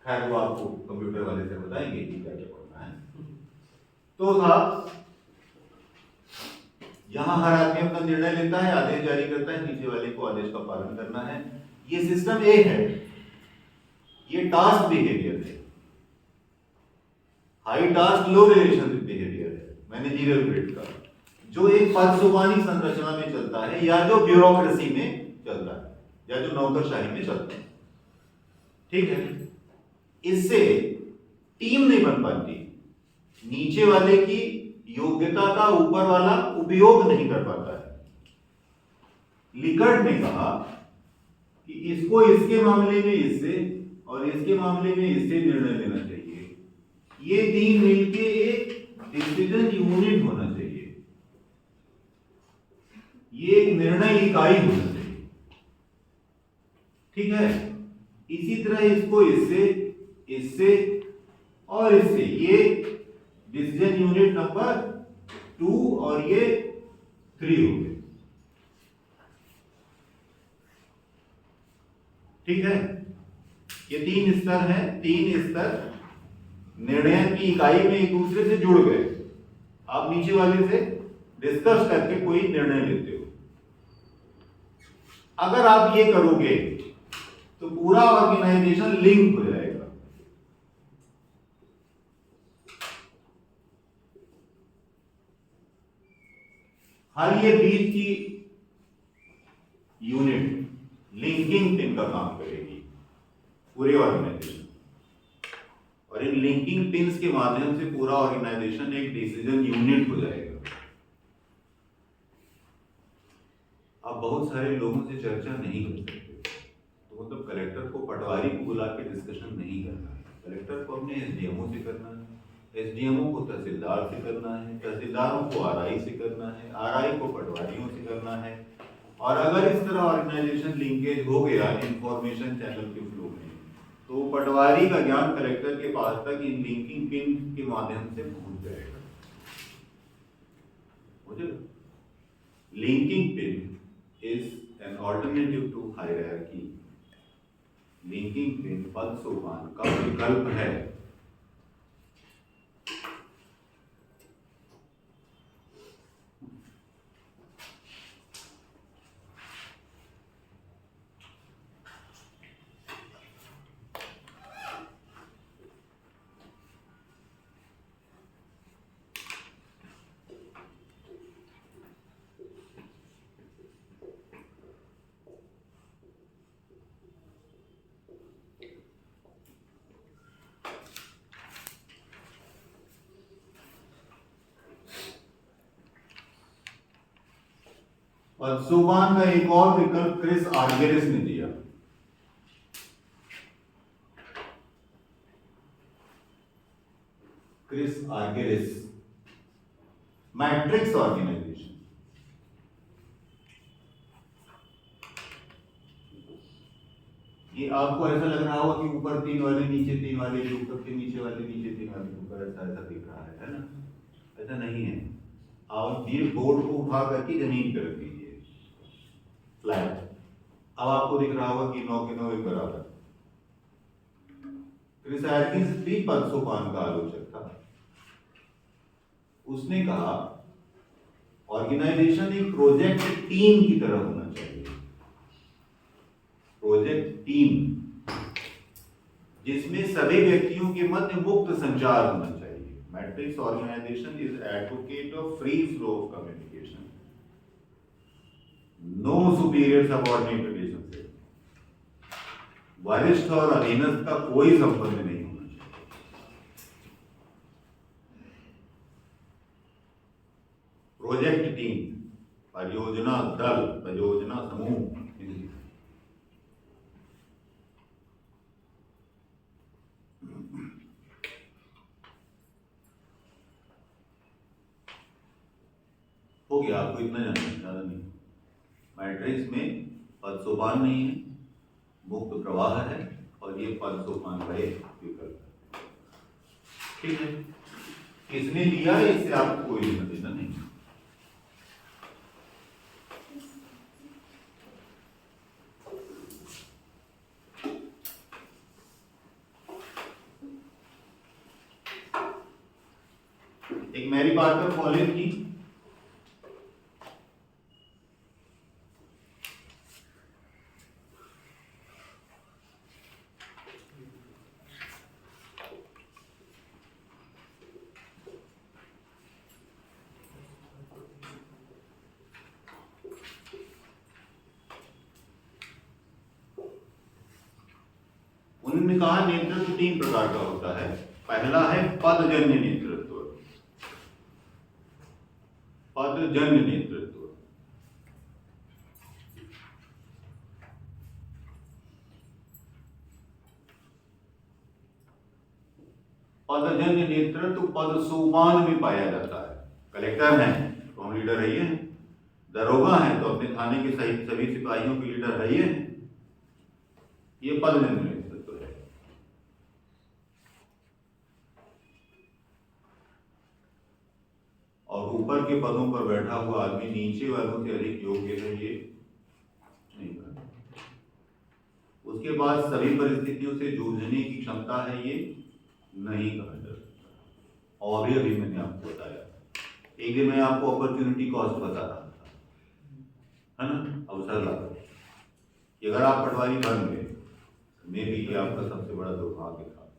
खैर वो आपको कंप्यूटर वाले से बताएंगे कि क्या क्या करना है। तो साहब यहाँ हर आदमी अपना निर्णय लेता है, आदेश जारी करता है, नीचे वाले को आदेश का पालन करना है। ये सिस्टम ए है, ये टास्क बिहेवियर है। High task low relationship behaviour है मैनेजरियल ग्रिड का, जो एक पदसुबानी संरचना में चलता है, या जो ब्यूरोक्रेसी में चलता है, या जो नौकरशाही में चलता है। ठीक है, इससे टीम नहीं बन पाती, नीचे वाले की योग्यता का ऊपर वाला उपयोग नहीं कर पाता है। लिकर्ट ने कहा कि इसको इसके मामले में इससे और इसके मामले में इससे निर्णय लेना चाहिए। ये तीन मिलके एक डिसीजन यूनिट होना चाहिए, ये एक निर्णय इकाई होना चाहिए। ठीक है, इसी तरह इसको इससे, इससे और इससे, ये डिसीजन यूनिट नंबर 2 और ये 3 हो गए। ठीक है, ये 3 स्तर हैं, 3 स्तर निर्णय की इकाई में एक दूसरे से जुड़ गए। आप नीचे वाले से डिस्कस करके कोई निर्णय लेते हो। अगर आप ये करोगे तो पूरा ऑर्गेनाइजेशन लिंक हो जाएगा। हर ये बीच की यूनिट लिंकिंग पिन का काम करेगी पूरे ऑर्गेनाइजेशन, और इन लिंकिंग पिन्स के माध्यम से पूरा ऑर्गेनाइजेशन एक डिसीजन यूनिट हो जाएगा। आप बहुत सारे लोगों से चर्चा नहीं कर सकते, तो मतलब कलेक्टर को पटवारी को बुला के डिस्कशन नहीं करना है, कलेक्टर को अपने एसडीएमओ से करना है, एसडीएमओ को तहसीलदार से करना है, तहसीलदारों को आरआई से करना है, आरआई को पटवारियों से करना है। और अगर इस तरह ऑर्गेनाइजेशन लिंकेज हो गया इंफॉर्मेशन चैनल के फ्लो में, तो पटवारी का ज्ञान कलेक्टर के पास तक इन लिंकिंग पिन के माध्यम से पहुंच जाएगा। मुझे linking pin is an alternative to hierarchy. Linking pin पद सोपान का विकल्प है। पदसोपान का एक और विकल्प क्रिस आर्गेरिस ने दिया। Chris Argyris matrix organization. ये आपको ऐसा लग रहा होगा कि ऊपर 3 वाले नीचे 3 वाले, जो ऊपर के नीचे वाले नीचे 3 वाले ऊपर, ऐसा दिख रहा है ना? ऐसा नहीं है। आप ये बोर्ड को उठा करके जमीन पर रख दीजिए फ्लैट। अब आपको दिख रहा होगा कि 9 के 9 एक बराबर। क्रिस आर्गेरिस भी पदसोपान का आलोचक था। उसने कहा ऑर्गेनाइजेशन एक प्रोजेक्ट टीम की तरह होना चाहिए। प्रोजेक्ट टीम जिसमें सभी व्यक्तियों के मध्य मुक्त संचार होना चाहिए। Matrix organisation is advocate of free flow of communication, no superior subordinate relationship. वरिष्ठ और अधीनस्थ का कोई संबंध नहीं होना चाहिए। प्रोजेक्ट टीम, परियोजना दल, परियोजना समूह। हो गया, आपको इतना जानना है, ज्यादा नहीं। मैट्रिक्स में पदसोपान नहीं है, मुक्त प्रवाह है, और ये पदसोपान का एक विकल्प है। ठीक है, किसने लिया इससे आपको कोई लेना देना नहीं। एक मैरी पार्कर फॉलिन की उन्होंने कहा नेतृत्व 3 प्रकार का होता है। पहला है पदजन्य नेतृत्व। पदजन्य नेतृत्व, पदजन्य नेतृत्व पदसोपान में पाया जाता है। कलेक्टर हैं तो हम लीडर रहिए हैं, दरोगा हैं तो अपने थाने के सभी सिपाहियों के लीडर रहिए हैं। ये पदजन्य नेतृत्व है। और ऊपर के पदों पर बैठा हुआ आदमी नीचे वालों से अधिक योग्य है, ये नहीं कहा। उसके बाद सभी परिस्थितियों से जूझने की क्षमता है, ये नहीं कहा जा सकता। और भी अभी मैंने आपको बताया, एक दिन मैं आपको अपॉर्चुनिटी कॉस्ट बता रहा था, है ना, अवसर लागत, कि अगर आप पटवारी बन गए, मे भी ये आपका सबसे बड़ा दुर्भाग्य था।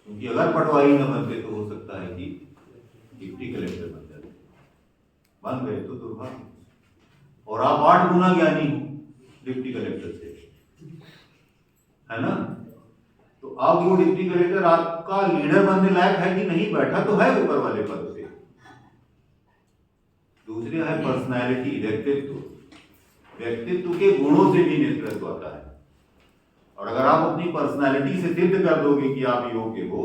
क्योंकि अगर पटवारी न बनते तो हो सकता है कि डिप्टी कलेक्टर बन जाते। बन गए तो दुर्भाग्य, और आप 8 गुना ज्ञानी हो डिप्टी कलेक्टर से, है ना? तो अब वो डिप्टी कलेक्टर आपका लीडर बनने लायक है कि नहीं? बैठा तो है ऊपर वाले पद पे। दूसरी है पर्सनैलिटी, व्यक्तित्व। व्यक्तित्व के गुणों से भी नेतृत्व आता है। और अगर आप अपनी पर्सनैलिटी से सिद्ध कर दोगे कि आप योग्य हो,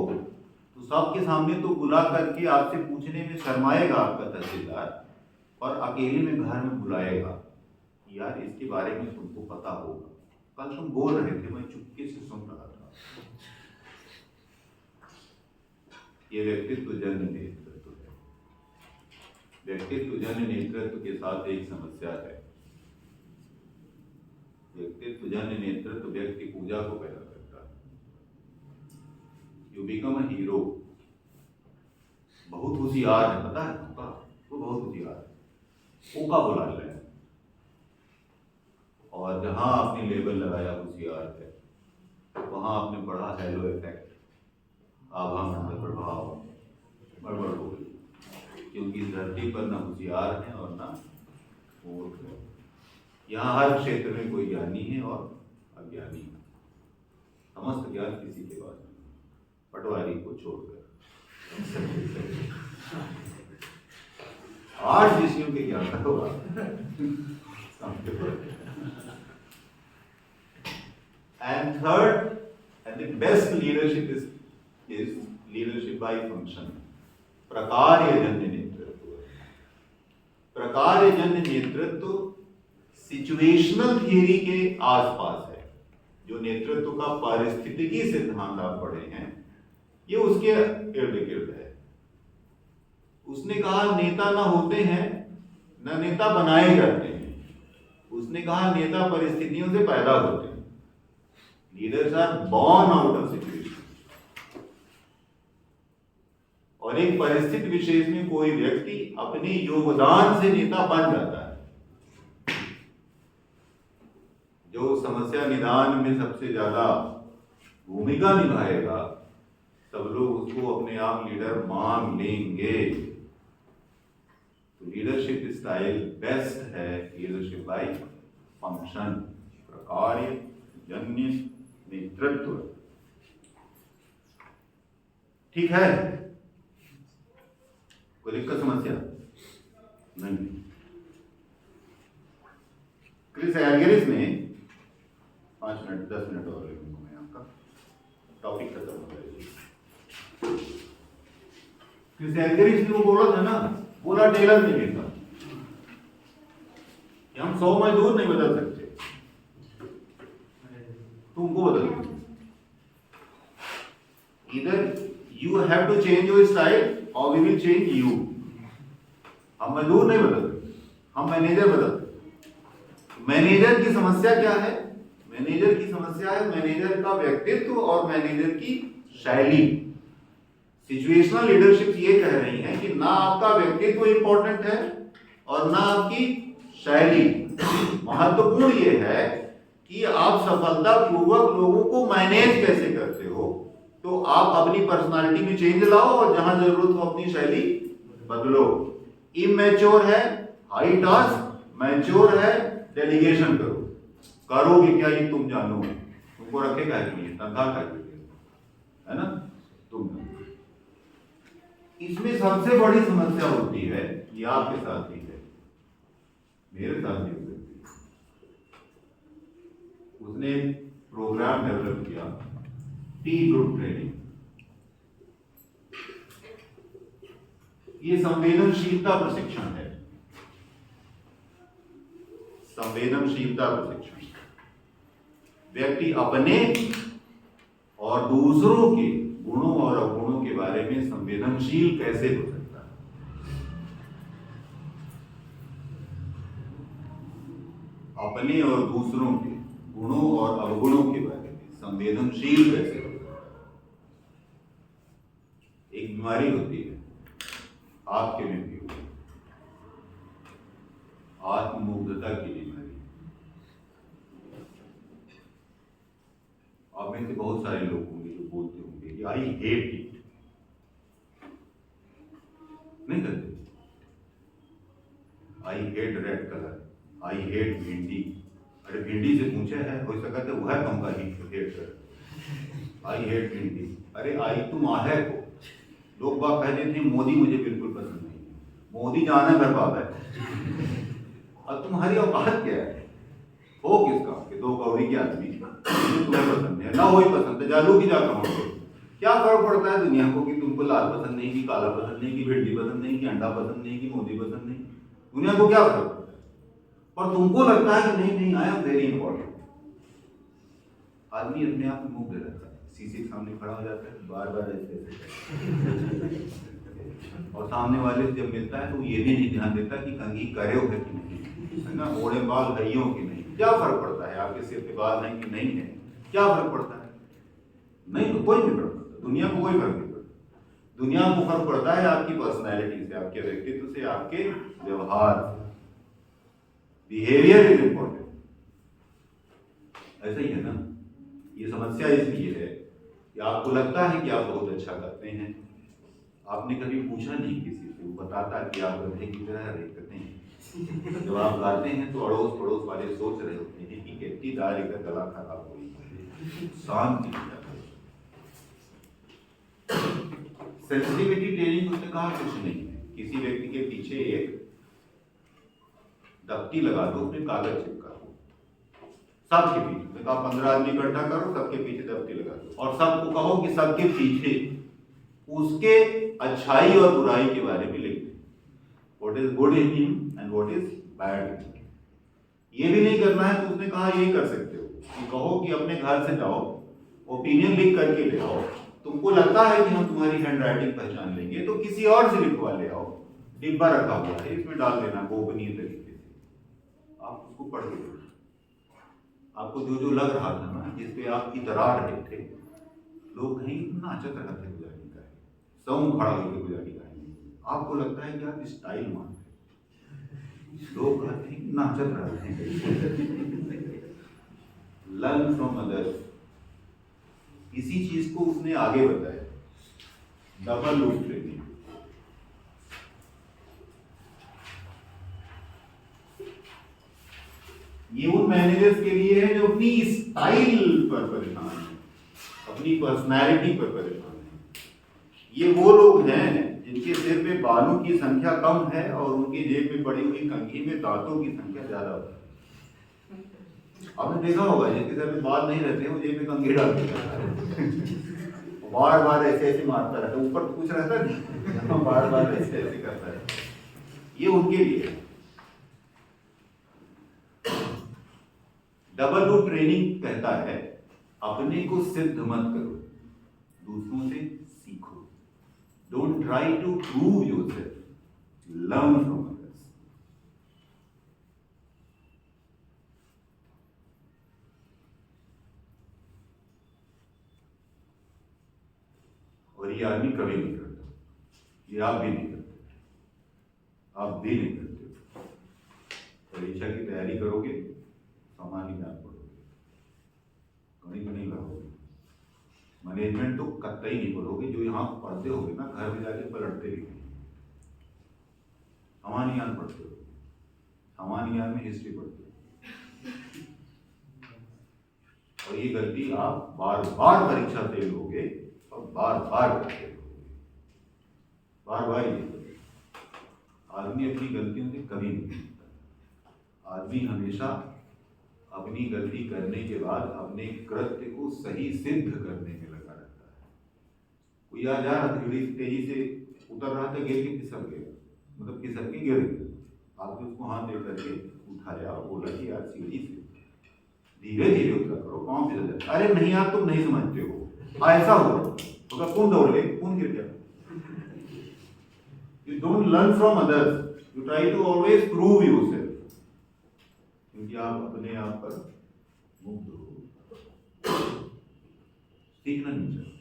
तो सबके सामने तो बुला करके आपसे पूछने में शर्माएगा आपका तहसीलदार, और अकेले में घर में बुलाएगा, यार इसके बारे में तुमको पता होगा, कल तुम बोल रहे थे, मैं चुपके से सुन रहा था। ये व्यक्तित्व जन्य नेतृत्व है। व्यक्तित्व जन्य नेतृत्व के साथ एक समस्या है। व्यक्ति व्यक्तित्व जन्य नेतृत्व व्यक्ति पूजा को पैदा करता है। You become a hero. बहुत होशियार है, पता है आपका, वो बहुत होशियार है, वो का बुला रहे हैं। और जहां आपने लेबल लगाया होशियार है, वहां आपने पढ़ा हेलो इफेक्ट, आभा मंडल प्रभाव, गड़बड़ हो गई। क्योंकि इस धरती पर ना होशियार है और ना मूर्ख है। यहाँ हर क्षेत्र में कोई ज्ञानी है और अज्ञानी है। समस्त ज्ञान किसी के पास नहीं, पटवारी को छोड़कर। 8 विषयों के ज्ञान होगा। And third, and the best leadership is leadership by function. प्रकार्यजन्य नेतृत्व। प्रकार्यजन्य नेतृत्व सिचुएशनल थियरी के आसपास है। जो नेतृत्व का पारिस्थितिकी सिद्धांत आप पढ़े हैं, ये उसके इर्द गिर्द है। उसने कहा नेता ना होते हैं, ना नेता बनाए जाते हैं। उसने कहा नेता परिस्थितियों से पैदा होते हैं। Leaders are born out of situation. और एक परिस्थिति विशेष में कोई व्यक्ति अपने योगदान से नेता बन जाता है। जो समस्या निदान में सबसे ज्यादा भूमिका निभाएगा, सब लोग उसको अपने आप लीडर मान लेंगे। तो लीडरशिप स्टाइल बेस्ट है लीडरशिप बाय फंक्शन, प्रकार्य जन्य नेतृत्व। ठीक है, कोई दिक्कत समस्या नहीं। क्रिस एल्गेरिस ने 5 मिनट 10 मिनट और ले लूंगा मैं, आपका टॉपिक खत्म हो जाएगी। क्रिस एल्गेरिस ने वो बोला था ना, बोला टेलर ने लिखा कि हम 100 मजदूर नहीं बदल सकते, तुमको बदलना। इधर you have to change your style और वी विल चेंज यू। हम मजदूर नहीं बदलते, हम मैनेजर बदलते। मैनेजर की समस्या क्या है? मैनेजर की समस्या है मैनेजर का व्यक्तित्व और मैनेजर की शैली। सिचुएशनल लीडरशिप ये कह रही है कि ना आपका व्यक्तित्व इंपॉर्टेंट है और ना आपकी शैली। महत्वपूर्ण ये है कि आप सफलतापूर्वक लोगों को मैनेज कैसे करते हो। तो आप अपनी पर्सनालिटी में चेंज लाओ और जहां जरूरत हो अपनी शैली बदलो। इमैच्योर है हाई टास्क, मैच्योर है डेलीगेशन करो। करोगे क्या ये तुम जानो, तुमको रखेगा नहीं, तनख्वाह है ना तुम। इसमें सबसे बड़ी समस्या होती है, ये आपके साथ भी है, मेरे साथ भी हो सकती है। उसने प्रोग्राम डेवलप किया, टी ग्रुप ट्रेनिंग। ये संवेदनशीलता प्रशिक्षण है, संवेदनशीलता प्रशिक्षण। व्यक्ति अपने और दूसरों के गुणों और अवगुणों के बारे में संवेदनशील कैसे हो सकता है। अपने और दूसरों के गुणों और अवगुणों के बारे में संवेदनशील कैसे होता है। एक बीमारी होती है, आपके में भी होती है, आत्ममुग्धता की बीमारी। आप में से बहुत सारे लोग होंगे जो बोलते होंगे कि आई हेट इट, नहीं करते। I hate red colour, I hate भिंडी। अरे भिंडी से पूछे है, हो सकता है वह कम का हेट कर। आई हेट भिंडी, अरे आई तुम आहे को। लोग बात कह देते हैं मोदी मुझे बिल्कुल पसंद नहीं, मोदी जाना घर बाप है। अब तुम्हारी औकात क्या है, हो किसका कि 2 कौड़ी के आदमी तुम्हें पसंद है ना, वही पसंद है, जालू की जाकर हो। क्या फर्क पड़ता है दुनिया को कि तुमको लाल पसंद नहीं, कि काला पसंद नहीं, कि भिंडी पसंद नहीं, कि अंडा पसंद नहीं, कि मोदी पसंद नहीं। दुनिया को क्या फर्क पड़ता है? और तुमको लगता है कि नहीं नहीं आई एम वेरी इंपॉर्टेंट। आदमी अपने आप में मुग्ध रहता है, शीशे के सामने खड़ा हो जाता है, बार बार ऐसे और सामने वाले से जब मिलता है तो ये भी नहीं ध्यान देता कि कंघी करे हो कि नहीं, है ना, ओढ़े बाल हइयों की नहीं। क्या फर्क पड़ता है आपके सिर पे बाल हैं कि नहीं है, क्या फर्क पड़ता है? नहीं, तो कोई नहीं फर्क पड़ता, दुनिया को कोई फर्क नहीं पड़ता। दुनिया को फर्क पड़ता है आपकी पर्सनैलिटी से, आपके व्यक्तित्व से, आपके व्यवहार से। Behaviour is important. ऐसा ही है ना, ये समस्या इसलिए है कि आपको लगता है कि आप बहुत अच्छा करते हैं, आपने कभी पूछा नहीं किसी से, वो बताता कि आप गधे की तरह हरकतें हैं। जब आप गाते हैं तो अड़ोस पड़ोस वाले सोच रहे होते हैं कि कितनी दारी का गला खराब हुई, शांति हो जाती है। सेंसिटिविटी ट्रेनिंग उसने कहा कुछ नहीं है, किसी व्यक्ति के पीछे एक दफ्ती लगा दो, उसमें कागज चिपका दो, सबके पीछे कहा 15 आदमी इकट्ठा करो, सबके पीछे दफ्ती लगा दो और सबको कहो कि सबके पीछे उसके अच्छाई और बुराई के बारे में लिख दो, what is good in him and what is bad in him. ये भी नहीं करना है तो उसने कहा ये कर सकते हो कि कहो कि अपने घर से जाओ, ओपिनियन लिख करके ले आओ, तुमको लगता है कि हम तुम्हारी हैंडराइटिंग पहचान लेंगे तो किसी और से लिखवा ले आओ, डिब्बा रखा हुआ है इसमें डाल देना गोपनीय तरीके से, आप उसको पढ़ के देखो। आपको जो जो लग रहा था ना, जिसपे आप इतरा रहे थे, लोग कहीं नाचत रहे थे गुजारी का, सौ खड़ा होकर गुजारी का, आपको लगता है कि आप स्टाइल मान रहे, लोग कहते हैं नाचत रहे हैं। लर्न फ्रॉम अदर्स, इसी चीज को उसने आगे बताया, डबल लूप ट्रेनिंग। ये उन मैनेजर्स के लिए है जो अपनी स्टाइल पर परेशान है, अपनी पर्सनैलिटी पर परेशान है। ये वो लोग हैं जिनके सिर पे बालों की संख्या कम है और उनकी जेब में पड़ी हुई कंघी में दांतों की संख्या ज्यादा होती है। आपने देखा होगा जिनके सर पे बाल नहीं रहते वो जेब में कंघी डाल देता है, बार बार ऐसे ऐसे मारता रहता है, ऊपर तो कुछ रहता नहीं, बार बार ऐसे ऐसे करता है। ये उनके लिए है। डबल लूप ट्रेनिंग कहता है अपने को सिद्ध मत करो, दूसरों से सीखो। Don't try to prove yourself, learn from others. और ये आदमी कभी नहीं करता, ये आप भी नहीं करते, आप भी नहीं करते। परीक्षा की तैयारी करोगे, सामान्य ज्ञान पढ़ोगे, गणित नहीं पढ़ोगे, मैनेजमेंट तो कतई नहीं पढ़ोगे, जो यहाँ पढ़ते होगे ना घर में जाके पलटते भी नहीं। सामान्य ज्ञान पढ़ते हो, सामान्य ज्ञान में हिस्ट्री पढ़ते हो, और ये गलती आप बार बार परीक्षा फेल होगे और बार बार करते रहोगे, बार बार ये आदमी अपनी गलतियों से कभी नहीं सीखता। आदमी हमेशा अपनी गलती करने के बाद अपने कृत्य को सही सिद्ध करने में लगा रहता है। कोई आ जा रहा था बड़ी तेजी से उतर रहा था, गिर के फिसल गया, मतलब फिसल के गिर गया, आपने उसको हाथ दे करके उठाया और बोला कि यार सीढ़ी से धीरे धीरे उतरा करो, पाँव फिसल जाता। अरे नहीं यार तुम नहीं समझते हो, ऐसा हुआ तो कौन दौड़ ले, कौन गिर गया। You don't learn from others, you try to always prove yourself, क्योंकि आप अपने आप पर मुग्ध हो। सीखना नहीं चाहिए,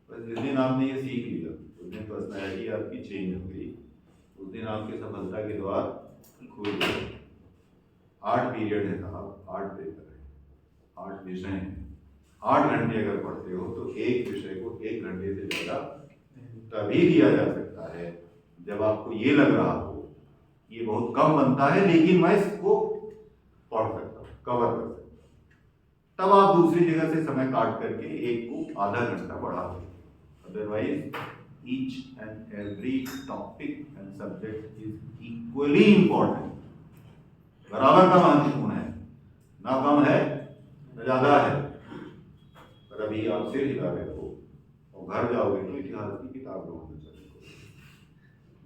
बस जिस दिन आपने ये सीख लिया उस दिन पर्सनैलिटी आपकी चेंज हो गई, उस दिन आपके सफलता के द्वार खुल गए। 8 पीरियड है साहब, 8 पेपर है, 8 विषय हैं, 8 घंटे अगर पढ़ते हो तो एक विषय को 1 घंटे से ज्यादा तभी दिया जा सकता है जब आपको ये लग रहा हो ये बहुत कम बनता है, लेकिन मैं इसको पढ़ सकता हूँ, कवर कर सकता हूँ, तब आप दूसरी जगह से समय काट करके एक को आधा घंटा बढ़ा दें। Otherwise each and every topic and subject is equally important, बराबर का महत्वपूर्ण है, ना कम है ना ज्यादा है। पर अभी आप सिर हिला रहे हो और घर जाओगे तो इतिहास की किताब ढूंढना चाहिए,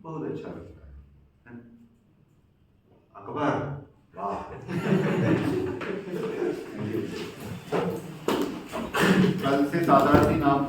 बहुत अच्छा लगता है। अकबर, वाह। कल से साधारण दिन आप